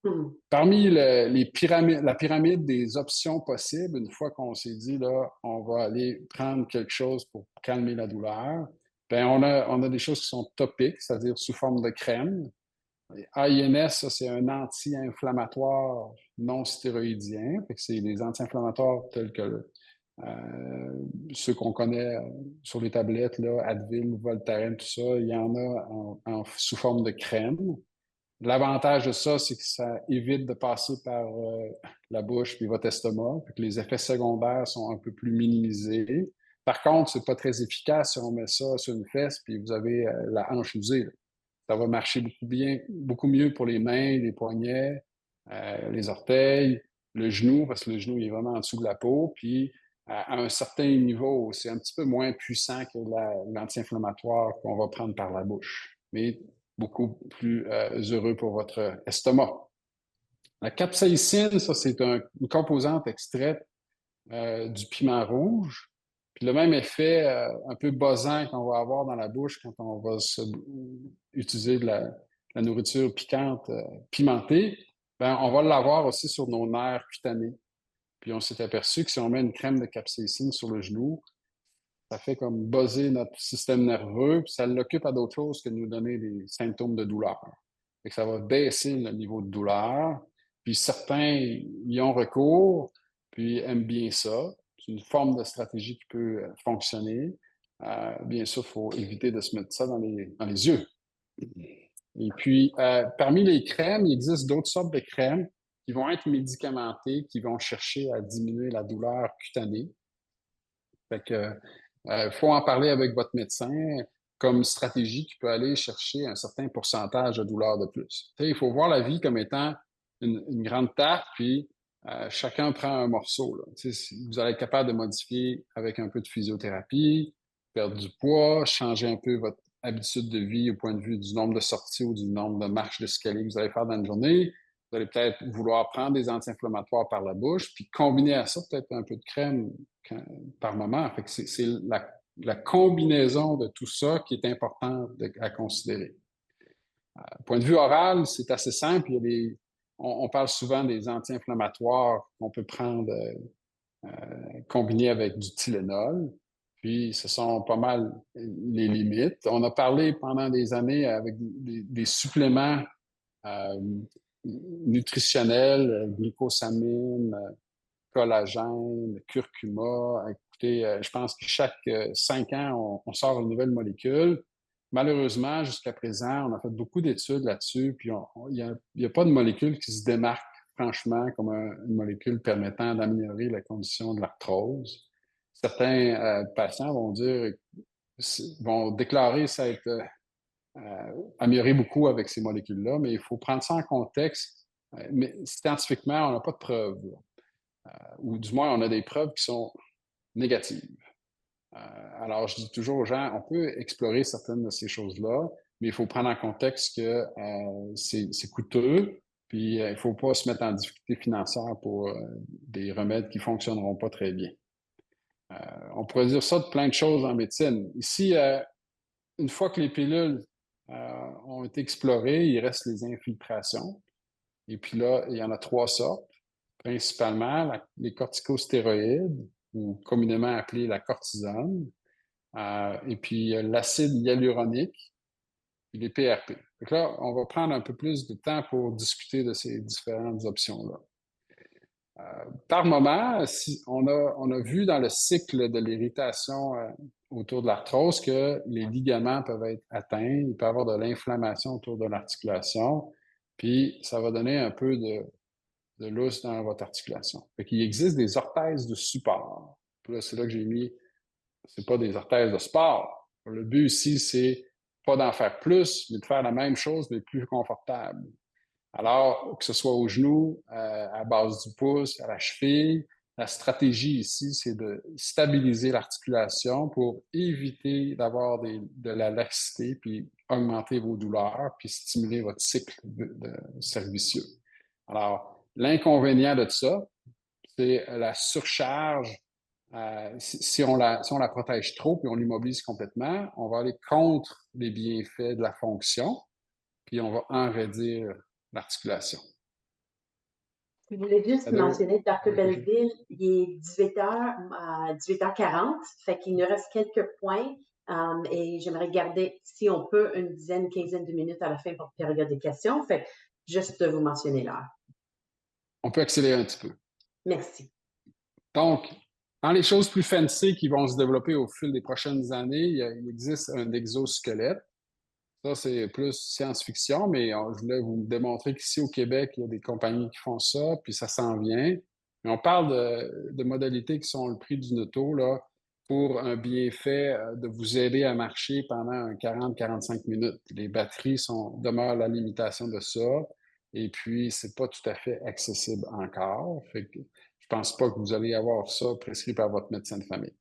Mmh.
Parmi la pyramide des options possibles, une fois qu'on s'est dit, là, on va aller prendre quelque chose pour calmer la douleur, ben on a des choses qui sont topiques, c'est-à-dire sous forme de crème. AINS, ça, c'est un anti-inflammatoire non stéroïdien. Fait que c'est les anti-inflammatoires tels que ceux qu'on connaît sur les tablettes, là, Advil, Voltaren, tout ça, il y en a sous forme de crème. L'avantage de ça, c'est que ça évite de passer par la bouche puis votre estomac, puis que les effets secondaires sont un peu plus minimisés. Par contre, c'est pas très efficace si on met ça sur une fesse puis vous avez la hanche usée, là. Ça va marcher beaucoup mieux pour les mains, les poignets, les orteils, le genou, parce que le genou il est vraiment en dessous de la peau. Puis à un certain niveau, c'est un petit peu moins puissant que l'anti-inflammatoire qu'on va prendre par la bouche, mais beaucoup plus heureux pour votre estomac. La capsaïcine, ça, c'est une composante extraite du piment rouge. Puis le même effet un peu buzzant qu'on va avoir dans la bouche quand on va utiliser de la nourriture piquante, pimentée, ben, on va l'avoir aussi sur nos nerfs cutanés. Puis on s'est aperçu que si on met une crème de capsaïcine sur le genou, ça fait comme buzzer notre système nerveux, puis ça l'occupe à d'autres choses que de nous donner des symptômes de douleur. Fait que ça va baisser le niveau de douleur. Puis certains y ont recours, puis aiment bien ça. C'est une forme de stratégie qui peut fonctionner. Bien sûr, il faut éviter de se mettre ça dans les yeux. Et puis, parmi les crèmes, il existe d'autres sortes de crèmes qui vont être médicamentées, qui vont chercher à diminuer la douleur cutanée. Fait que, faut en parler avec votre médecin comme stratégie qui peut aller chercher un certain pourcentage de douleur de plus. Tu sais, il faut voir la vie comme étant une grande tarte, puis chacun prend un morceau, là. Tu sais, vous allez être capable de modifier avec un peu de physiothérapie, perdre du poids, changer un peu votre habitude de vie au point de vue du nombre de sorties ou du nombre de marches d'escalier que vous allez faire dans une journée. Vous allez peut-être vouloir prendre des anti-inflammatoires par la bouche, puis combiner à ça peut-être un peu de crème par moment. Fait que c'est la combinaison de tout ça qui est important à considérer. Point de vue oral, c'est assez simple. On parle souvent des anti-inflammatoires qu'on peut prendre combinés avec du Tylenol. Puis, ce sont pas mal les limites. On a parlé pendant des années avec des suppléments euh, nutritionnels, glucosamine, collagène, curcuma. Écoutez, je pense que chaque 5 ans, on sort une nouvelle molécule. Malheureusement, jusqu'à présent, on a fait beaucoup d'études là-dessus, puis il n'y a pas de molécule qui se démarque franchement comme une molécule permettant d'améliorer la condition de l'arthrose. Certains patients vont déclarer ça être amélioré beaucoup avec ces molécules-là, mais il faut prendre ça en contexte. Mais scientifiquement, on n'a pas de preuves, ou du moins, on a des preuves qui sont négatives. Alors, je dis toujours aux gens, on peut explorer certaines de ces choses-là, mais il faut prendre en contexte que c'est coûteux, puis il ne faut pas se mettre en difficulté financière pour des remèdes qui ne fonctionneront pas très bien. On pourrait dire ça de plein de choses en médecine. Ici, une fois que les pilules ont été explorées, il reste les infiltrations. Et puis là, il y en a 3 sortes, principalement les corticostéroïdes, ou communément appelés la cortisone, et puis l'acide hyaluronique, et les PRP. Donc là, on va prendre un peu plus de temps pour discuter de ces différentes options-là. Par moment, on a vu dans le cycle de l'irritation autour de l'arthrose que les ligaments peuvent être atteints, il peut y avoir de l'inflammation autour de l'articulation, puis ça va donner un peu de lousse dans votre articulation. Fait qu'il existe des orthèses de support. Puis là, c'est là que j'ai mis, c'est pas des orthèses de sport. Le but ici, c'est pas d'en faire plus, mais de faire la même chose, mais plus confortable. Alors, que ce soit au genou, à base du pouce, à la cheville, la stratégie ici, c'est de stabiliser l'articulation pour éviter d'avoir de la laxité, puis augmenter vos douleurs, puis stimuler votre cycle servicieux. Alors, l'inconvénient de ça, c'est la surcharge. Si on la protège trop, puis on l'immobilise complètement, on va aller contre les bienfaits de la fonction, puis on va enraidir l'articulation.
Je voulais juste mentionner, Dr. Belleville, il est 18h à 18h40, fait qu'il nous reste quelques points et j'aimerais garder, si on peut, une dizaine, quinzaine de minutes à la fin pour période de questions. Fait juste vous mentionner l'heure.
On peut accélérer un petit peu.
Merci.
Donc, dans les choses plus fancy qui vont se développer au fil des prochaines années, il existe un exosquelette. Ça, c'est plus science-fiction, mais je voulais vous démontrer qu'ici au Québec, il y a des compagnies qui font ça, puis ça s'en vient. Mais on parle de modalités qui sont le prix d'une auto, là, pour un bienfait de vous aider à marcher pendant 40-45 minutes. Les batteries demeurent la limitation de ça, et puis c'est pas tout à fait accessible encore. Fait que je pense pas que vous allez avoir ça prescrit par votre médecin de famille.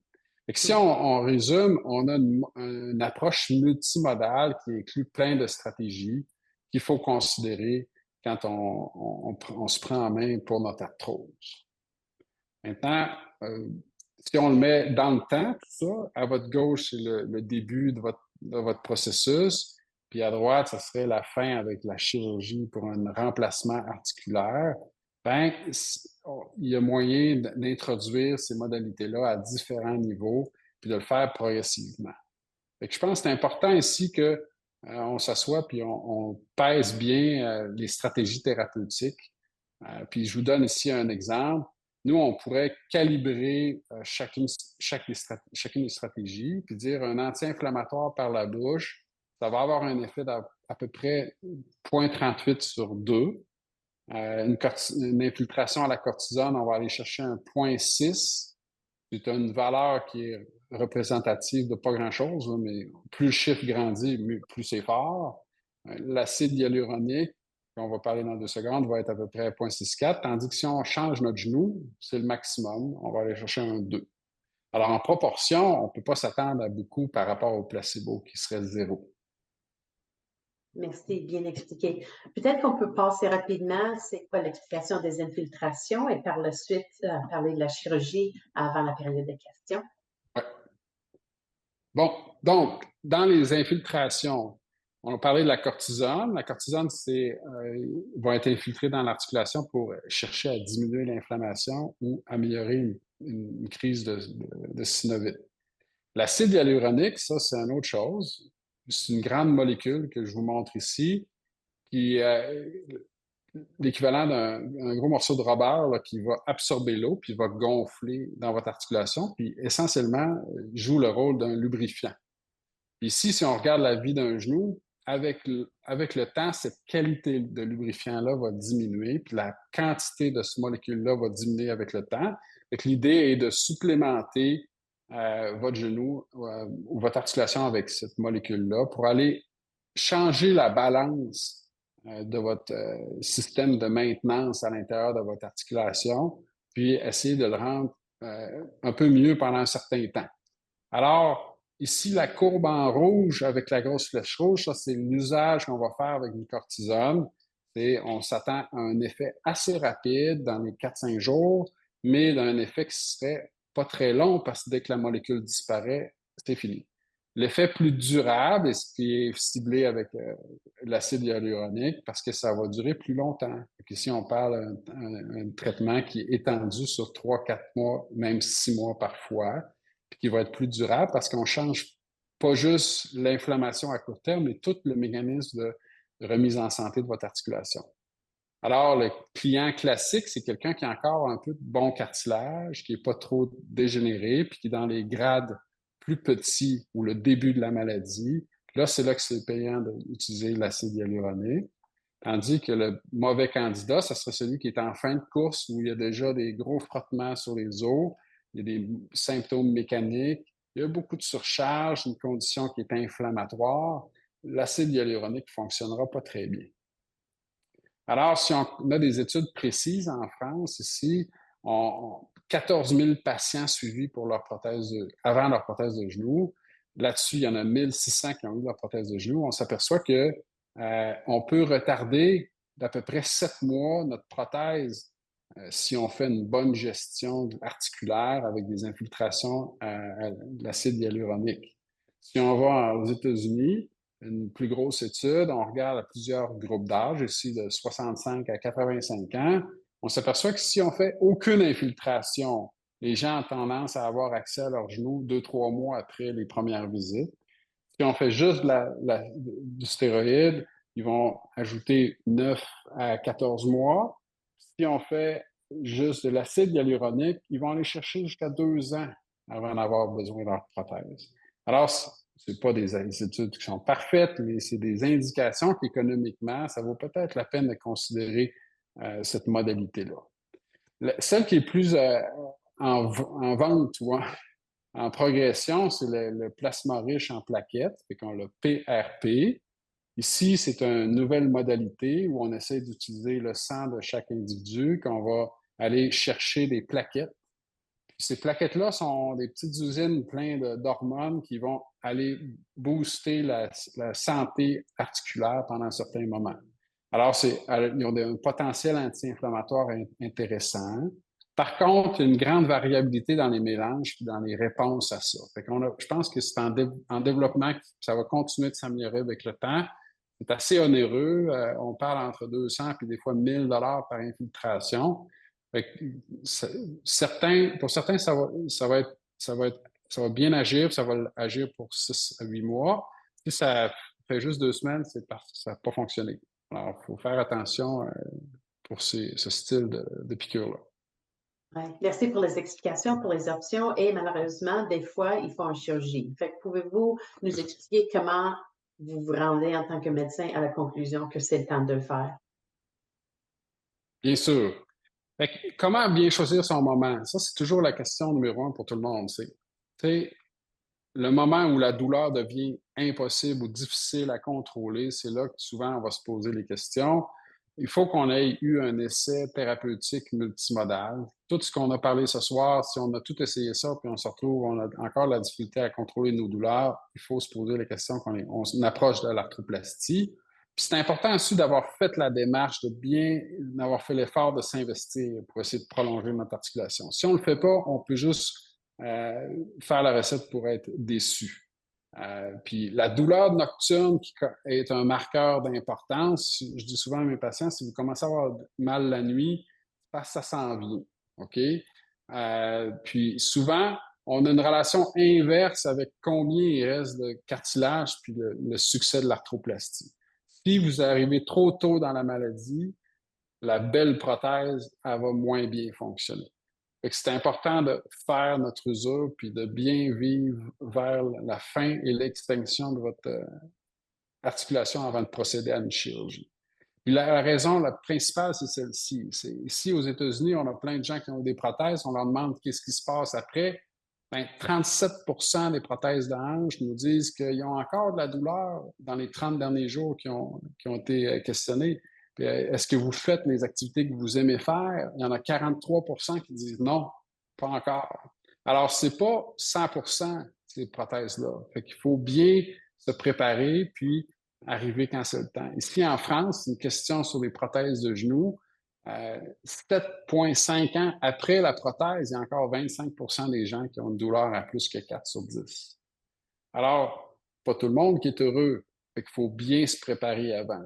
Si on résume, on a une approche multimodale qui inclut plein de stratégies qu'il faut considérer quand on se prend en main pour notre arthrose. Maintenant, si on le met dans le temps, tout ça, à votre gauche, c'est le début de votre processus, puis à droite, ça serait la fin avec la chirurgie pour un remplacement articulaire. Ben, il y a moyen d'introduire ces modalités-là à différents niveaux, puis de le faire progressivement. Fait que je pense que c'est important ici que on s'assoie puis on pèse bien les stratégies thérapeutiques. Puis je vous donne ici un exemple. Nous, on pourrait calibrer chacune des stratégies, puis dire un anti-inflammatoire par la bouche, ça va avoir un effet d'à peu près 0,38 sur 2. Une infiltration à la cortisone, on va aller chercher un 0,6. C'est une valeur qui est représentative de pas grand-chose, hein, mais plus le chiffre grandit, plus c'est fort. L'acide hyaluronique, on va parler dans 2 secondes, va être à peu près 0,64, tandis que si on change notre genou, c'est le maximum, on va aller chercher un 2. Alors, en proportion, on ne peut pas s'attendre à beaucoup par rapport au placebo, qui serait 0.
Merci, bien expliqué. Peut-être qu'on peut passer rapidement, c'est quoi l'explication des infiltrations et par la suite parler de la chirurgie avant la période de questions.
Ouais. Bon, donc, dans les infiltrations, on a parlé de la cortisone. La cortisone, va être infiltrée dans l'articulation pour chercher à diminuer l'inflammation ou améliorer une crise de synovite. L'acide hyaluronique, ça, c'est une autre chose. C'est une grande molécule que je vous montre ici, qui est l'équivalent d'un gros morceau de rubber là, qui va absorber l'eau, puis va gonfler dans votre articulation, puis essentiellement joue le rôle d'un lubrifiant. Ici, si on regarde la vie d'un genou, avec le temps, cette qualité de lubrifiant-là va diminuer, puis la quantité de ce molécule-là va diminuer avec le temps. Donc, l'idée est de supplémenter votre genou ou votre articulation avec cette molécule-là pour aller changer la balance de votre système de maintenance à l'intérieur de votre articulation, puis essayer de le rendre un peu mieux pendant un certain temps. Alors, ici, la courbe en rouge avec la grosse flèche rouge, ça, c'est l'usage qu'on va faire avec du cortisone. On s'attend à un effet assez rapide dans les 4-5 jours, mais d'un effet qui serait pas très long parce que dès que la molécule disparaît, c'est fini. L'effet plus durable est ce qui est ciblé avec l'acide hyaluronique parce que ça va durer plus longtemps. Donc ici, on parle d'un traitement qui est étendu sur 3-4 mois, même 6 mois parfois, puis qui va être plus durable parce qu'on change pas juste l'inflammation à court terme, mais tout le mécanisme de remise en santé de votre articulation. Alors, le client classique, c'est quelqu'un qui a encore un peu de bon cartilage, qui n'est pas trop dégénéré, puis qui est dans les grades plus petits ou le début de la maladie. Là, c'est là que c'est payant d'utiliser l'acide hyaluronique. Tandis que le mauvais candidat, ce serait celui qui est en fin de course où il y a déjà des gros frottements sur les os, il y a des symptômes mécaniques, il y a beaucoup de surcharge, une condition qui est inflammatoire. L'acide hyaluronique ne fonctionnera pas très bien. Alors, si on a des études précises en France, ici, 14 000 patients suivis pour avant leur prothèse de genou. Là-dessus, il y en a 1600 qui ont eu leur prothèse de genou. On s'aperçoit que on peut retarder d'à peu près 7 mois notre prothèse si on fait une bonne gestion articulaire avec des infiltrations à l'acide hyaluronique. Si on va aux États-Unis, une plus grosse étude, on regarde plusieurs groupes d'âge, ici de 65 à 85 ans, on s'aperçoit que si on fait aucune infiltration, les gens ont tendance à avoir accès à leurs genoux 2-3 mois après les premières visites. Si on fait juste du stéroïde, ils vont ajouter 9 à 14 mois. Si on fait juste de l'acide hyaluronique, ils vont aller chercher jusqu'à 2 ans avant d'avoir besoin de leur prothèse. Alors, ce pas des études qui sont parfaites, mais c'est des indications qu'économiquement, ça vaut peut-être la peine de considérer cette modalité-là. Celle qui est plus en vente ou en progression, c'est le plasma riche en plaquettes, fait qu'on le PRP. Ici, c'est une nouvelle modalité où on essaie d'utiliser le sang de chaque individu, qu'on va aller chercher des plaquettes. Puis ces plaquettes-là sont des petites usines pleines d'hormones qui vont aller booster la santé articulaire pendant un certain moment. Alors, ils ont un potentiel anti-inflammatoire intéressant. Par contre, une grande variabilité dans les mélanges et dans les réponses à ça. Je pense que c'est en développement que ça va continuer de s'améliorer avec le temps. C'est assez onéreux. On parle entre 200 et des fois 1000 $ par infiltration. Pour certains, ça va bien agir, ça va agir pour 6 à 8 mois. Si ça fait juste 2 semaines, c'est parce que ça n'a pas fonctionné. Alors, il faut faire attention pour ce style de piqûre-là.
Ouais. Merci pour les explications, pour les options et malheureusement, des fois, il faut en chirurgie. Fait que pouvez-vous nous expliquer comment vous vous rendez en tant que médecin à la conclusion que c'est le temps de le faire?
Bien sûr. Comment bien choisir son moment? Ça, c'est toujours la question numéro 1 pour tout le monde. C'est le moment où la douleur devient impossible ou difficile à contrôler, c'est là que souvent on va se poser les questions. Il faut qu'on ait eu un essai thérapeutique multimodal. Tout ce qu'on a parlé ce soir, si on a tout essayé ça, puis on se retrouve, on a encore la difficulté à contrôler nos douleurs, il faut se poser la question on approche de l'arthroplastie. Puis c'est important aussi d'avoir fait la démarche, d'avoir fait l'effort de s'investir pour essayer de prolonger notre articulation. Si on ne le fait pas, on peut juste faire la recette pour être déçu. Puis la douleur nocturne qui est un marqueur d'importance, je dis souvent à mes patients, si vous commencez à avoir mal la nuit, c'est parce que ça s'en vient. OK? Puis souvent, on a une relation inverse avec combien il reste de cartilage puis le succès de l'arthroplastie. Si vous arrivez trop tôt dans la maladie, la belle prothèse, elle va moins bien fonctionner. C'est important de faire notre usure puis de bien vivre vers la fin et l'extinction de articulation avant de procéder à une chirurgie. Puis la raison la principale, c'est celle-ci. C'est ici, aux États-Unis, on a plein de gens qui ont des prothèses. On leur demande qu'est-ce qui se passe après. Bien, 37 des prothèses de hanche nous disent qu'ils ont encore de la douleur dans les 30 derniers jours qui ont été questionnés. Puis, est-ce que vous faites les activités que vous aimez faire? Il y en a 43 qui disent non, pas encore. Alors, ce n'est pas 100 ces prothèses-là. Fait qu'il faut bien se préparer, puis arriver quand c'est le temps. Ici, en France, une question sur les prothèses de genoux. 7,5 ans après la prothèse, il y a encore 25 des gens qui ont une douleur à plus que 4 sur 10. Alors, pas tout le monde qui est heureux. Fait qu'il faut bien se préparer avant.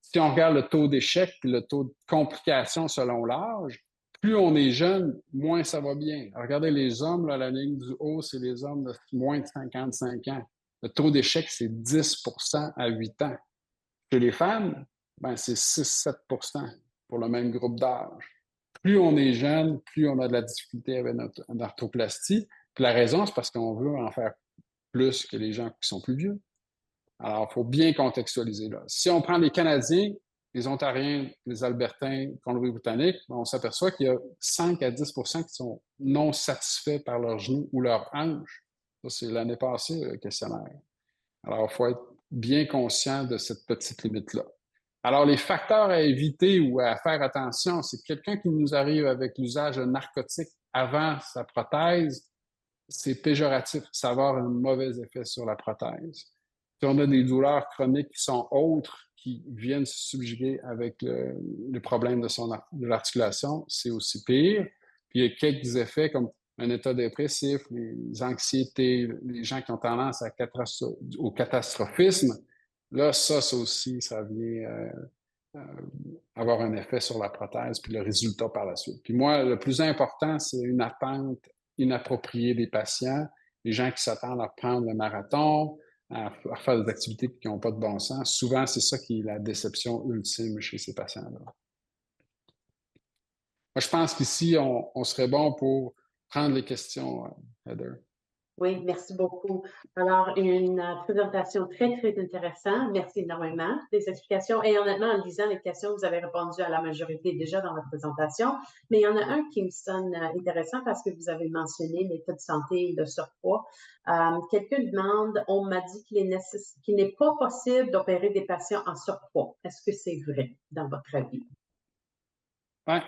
Si on regarde le taux d'échec et le taux de complications selon l'âge, plus on est jeune, moins ça va bien. Regardez les hommes, là, la ligne du haut, c'est les hommes de moins de 55 ans. Le taux d'échec, c'est 10 à 8 ans. Chez les femmes, ben, c'est 6-7 pour le même groupe d'âge. Plus on est jeune, plus on a de la difficulté avec notre arthroplastie. Puis la raison, c'est parce qu'on veut en faire plus que les gens qui sont plus vieux. Alors, il faut bien contextualiser là. Si on prend les Canadiens, les Ontariens, les Albertains, Colombie-Britannique, on s'aperçoit qu'il y a 5 à 10 qui sont non satisfaits par leurs genoux ou leurs hanches. Ça, c'est l'année passée, le questionnaire. Alors, il faut être bien conscient de cette petite limite-là. Alors, les facteurs à éviter ou à faire attention, c'est quelqu'un qui nous arrive avec l'usage de narcotiques avant sa prothèse, c'est péjoratif. Ça va avoir un mauvais effet sur la prothèse. Si on a des douleurs chroniques qui sont autres, qui viennent se subjuguer avec le problème de l'articulation, c'est aussi pire. Puis il y a quelques effets comme un état dépressif, les anxiétés, les gens qui ont tendance au catastrophisme. Là, ça aussi, ça vient avoir un effet sur la prothèse puis le résultat par la suite. Puis moi, le plus important, c'est une attente inappropriée des patients, les gens qui s'attendent à prendre le marathon, à faire des activités qui n'ont pas de bon sens. Souvent, c'est ça qui est la déception ultime chez ces patients-là. Moi, je pense qu'ici, on serait bon pour prendre les questions, Heather.
Oui, merci beaucoup. Alors, une présentation très, très intéressante. Merci énormément des explications. Et honnêtement, en lisant les questions, vous avez répondu à la majorité déjà dans la présentation. Mais il y en a un qui me sonne intéressant parce que vous avez mentionné l'état de santé et de surpoids. Quelqu'un demande, on m'a dit qu'il n'est pas possible d'opérer des patients en surpoids. Est-ce que c'est vrai dans votre avis?
Ouais.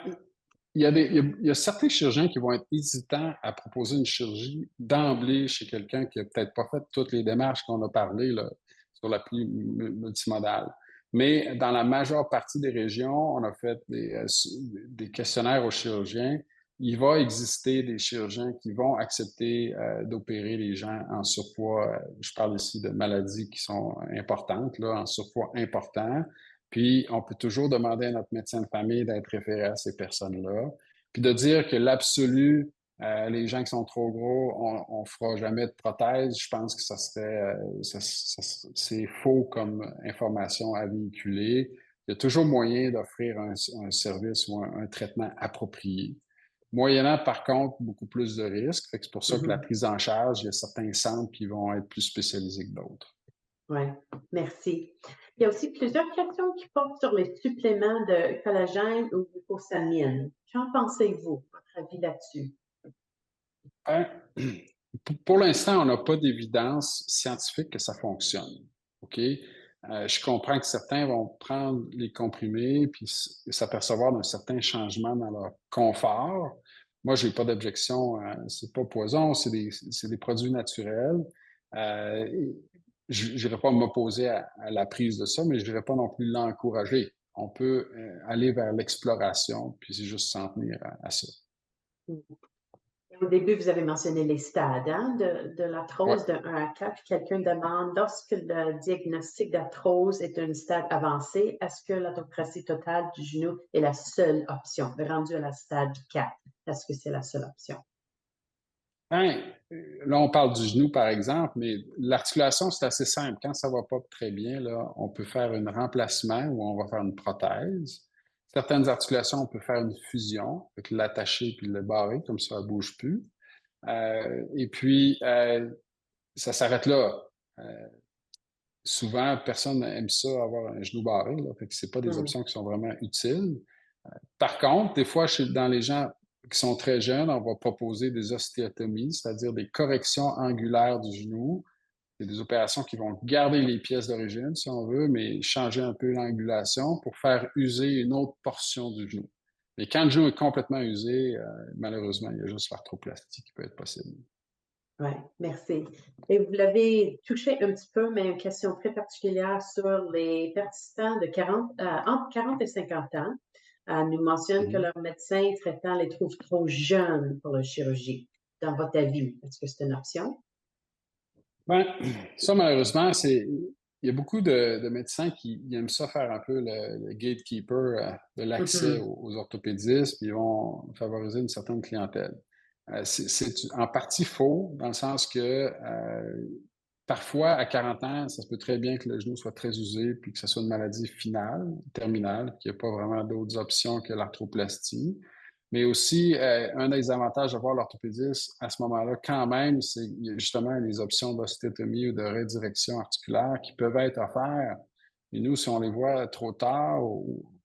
Il y a certains chirurgiens qui vont être hésitants à proposer une chirurgie d'emblée chez quelqu'un qui n'a peut-être pas fait toutes les démarches qu'on a parlé là, sur l'appui multimodale. Mais dans la majeure partie des régions, on a fait des questionnaires aux chirurgiens. Il va exister des chirurgiens qui vont accepter d'opérer les gens en surpoids. Je parle ici de maladies qui sont importantes, là, en surpoids important. Puis, on peut toujours demander à notre médecin de famille d'être référé à ces personnes-là. Puis de dire que l'absolu, les gens qui sont trop gros, on ne fera jamais de prothèse, je pense que ça serait, c'est faux comme information à véhiculer. Il y a toujours moyen d'offrir un service ou un traitement approprié. Moyennant, par contre, beaucoup plus de risques. C'est pour ça que la prise en charge, il y a certains centres qui vont être plus spécialisés que d'autres.
Oui, merci. Il y a aussi plusieurs questions qui portent sur les suppléments de collagène ou glucosamine. Qu'en pensez-vous, votre avis là-dessus?
Pour l'instant, on n'a pas d'évidence scientifique que ça fonctionne. OK? Je comprends que certains vont prendre les comprimés puis s'apercevoir d'un certain changement dans leur confort. Moi, je n'ai pas d'objection. C'est pas poison, c'est des produits naturels. Je n'irai pas m'opposer à la prise de ça, mais je ne dirais pas non plus l'encourager. On peut aller vers l'exploration, puis c'est juste s'en tenir à ça.
Au début, vous avez mentionné les stades de l'arthrose de 1 à 4. Quelqu'un demande, lorsque le diagnostic d'arthrose est un stade avancé, est-ce que l'arthroplastie totale du genou est la seule option? Rendu à la stade 4, est-ce que c'est la seule option?
Là, on parle du genou, par exemple, mais l'articulation, c'est assez simple. Quand ça ne va pas très bien, là, on peut faire un remplacement ou on va faire une prothèse. Certaines articulations, on peut faire une fusion, l'attacher puis le barrer, comme ça ne bouge plus. Et puis, ça s'arrête là. souvent, personne n'aime ça, avoir un genou barré, là, fait que c'est pas des
Mmh.
options qui sont vraiment utiles. Par contre, des fois, dans les gens qui sont très jeunes, on va proposer des ostéotomies, c'est-à-dire des corrections angulaires du genou. C'est des opérations qui vont garder les pièces d'origine, si on veut, mais changer un peu l'angulation pour faire user une autre portion du genou. Mais quand le genou est complètement usé, malheureusement, il y a juste l'arthroplastie qui peut être possible.
Ouais, merci. Et vous l'avez touché un petit peu, mais une question très particulière sur les participants de 40, entre 40 et 50 ans, nous mentionnent que
Mhm.
leur médecin traitant les trouve trop jeunes pour la chirurgie. Dans votre avis, est-ce que c'est une option?
Ben, ça, malheureusement, il y a beaucoup de médecins qui aiment ça faire un peu le gatekeeper de l'accès
Mhm,
aux orthopédistes, puis ils vont favoriser une certaine clientèle. C'est en partie faux, dans le sens que parfois, à 40 ans, ça se peut très bien que le genou soit très usé, puis que ce soit une maladie finale, terminale, qu'il n'y a pas vraiment d'autres options que l'arthroplastie. Mais aussi, un des avantages d'avoir l'orthopédiste à ce moment-là, quand même, c'est justement les options d'ostéotomie ou de redirection articulaire qui peuvent être offertes. Et nous, si on les voit trop tard,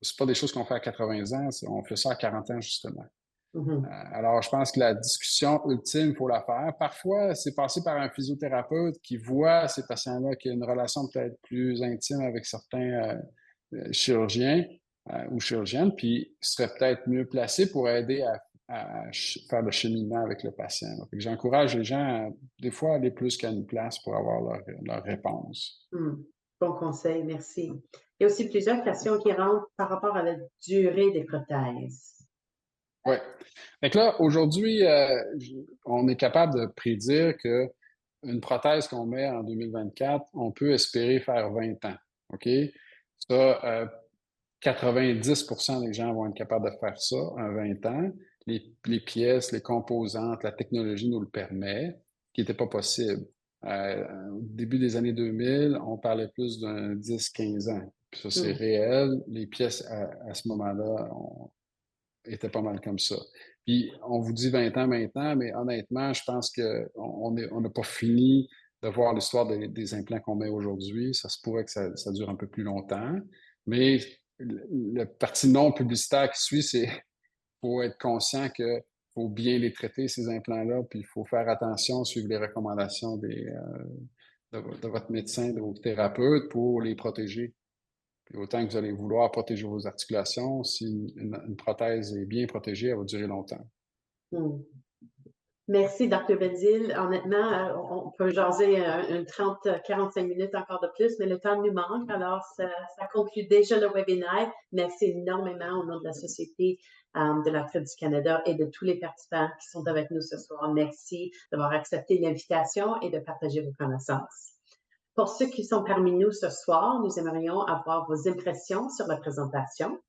c'est pas des choses qu'on fait à 80 ans, on fait ça à 40 ans, justement.
mhm,
Alors, je pense que la discussion ultime, il faut la faire. Parfois, c'est passé par un physiothérapeute qui voit ces patients-là, qui a une relation peut-être plus intime avec certains chirurgiens ou chirurgiennes, puis serait peut-être mieux placé pour aider à faire le cheminement avec le patient. Donc, j'encourage les gens, des fois, à aller plus qu'à une place pour avoir leur réponse.
hmm. Bon conseil, merci. Il y a aussi plusieurs questions qui rentrent par rapport à la durée des prothèses.
Oui. Fait que là, aujourd'hui, on est capable de prédire que une prothèse qu'on met en 2024, on peut espérer faire 20 ans. OK? Ça, 90 des gens vont être capables de faire ça en 20 ans. Les pièces, les composantes, la technologie nous le permet, ce qui n'était pas possible. Au début des années 2000, on parlait plus d'un 10-15 ans. Puis ça, c'est
Hmm,
réel. Les pièces, à ce moment-là, était pas mal comme ça. Puis on vous dit 20 ans maintenant, mais honnêtement, je pense qu'on n'a pas fini de voir l'histoire des implants qu'on met aujourd'hui. Ça se pourrait que ça dure un peu plus longtemps. Mais le parti non publicitaire qui suit, c'est faut être conscient que faut bien les traiter, ces implants-là, puis il faut faire attention, suivre les recommandations de votre médecin, de votre thérapeute pour les protéger. Puis autant que vous allez vouloir protéger vos articulations, si une prothèse est bien protégée, elle va durer longtemps.
hmm. Merci, Dr. Benzil. Honnêtement, on peut jaser une 30, 45 minutes encore de plus, mais le temps nous manque. Alors, ça conclut déjà le webinaire. Merci énormément au nom de la Société de l'arthrite du Canada et de tous les participants qui sont avec nous ce soir. Merci d'avoir accepté l'invitation et de partager vos connaissances. Pour ceux qui sont parmi nous ce soir, nous aimerions avoir vos impressions sur la présentation.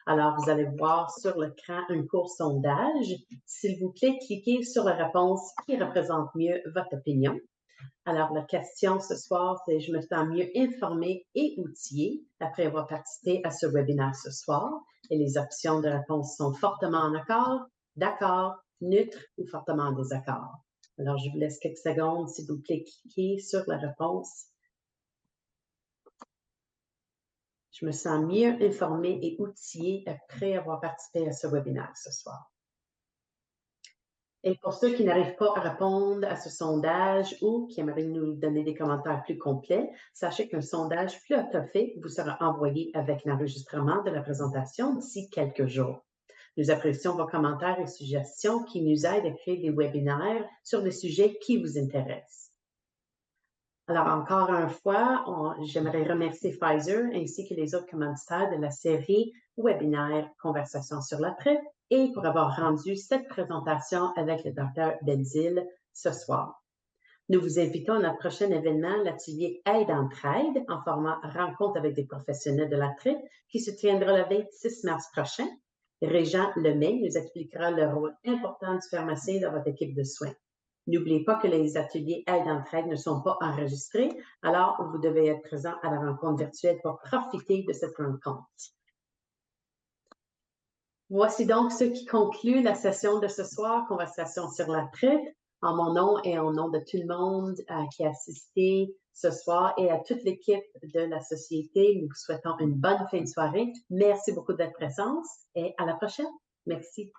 Alors, vous allez voir sur l'écran un court sondage. S'il vous plaît, cliquez sur la réponse qui représente mieux votre opinion. Alors, la question ce soir, c'est je me sens mieux informée et outillée après avoir participé à ce webinaire ce soir. Et les options de réponse sont fortement en accord, d'accord, neutre ou fortement en désaccord. Alors, je vous laisse quelques secondes, s'il vous plaît, cliquez sur la réponse. Je me sens mieux informée et outillée après avoir participé à ce webinaire ce soir. Et pour ceux qui n'arrivent pas à répondre à ce sondage ou qui aimeraient nous donner des commentaires plus complets, sachez qu'un sondage plus automatique vous sera envoyé avec l'enregistrement de la présentation d'ici quelques jours. Nous apprécions vos commentaires et suggestions qui nous aident à créer des webinaires sur des sujets qui vous intéressent. Alors, encore une fois, j'aimerais remercier Pfizer ainsi que les autres commanditaires de la série webinaire Conversation sur la traite et pour avoir rendu cette présentation avec le Dr. Benzil ce soir. Nous vous invitons à notre prochain événement, l'atelier Aide entre aides, en format rencontre avec des professionnels de la traite, qui se tiendra le 26 mars prochain. Régent Lemay nous expliquera le rôle important du pharmacien dans votre équipe de soins. N'oubliez pas que les ateliers Aide entre ne sont pas enregistrés, alors vous devez être présent à la rencontre virtuelle pour profiter de cette rencontre. Voici donc ce qui conclut la session de ce soir, Conversation sur la traite. En mon nom et en nom de tout le monde qui a assisté, ce soir et à toute l'équipe de la société, nous vous souhaitons une bonne fin de soirée. Merci beaucoup de votre présence et à la prochaine. Merci.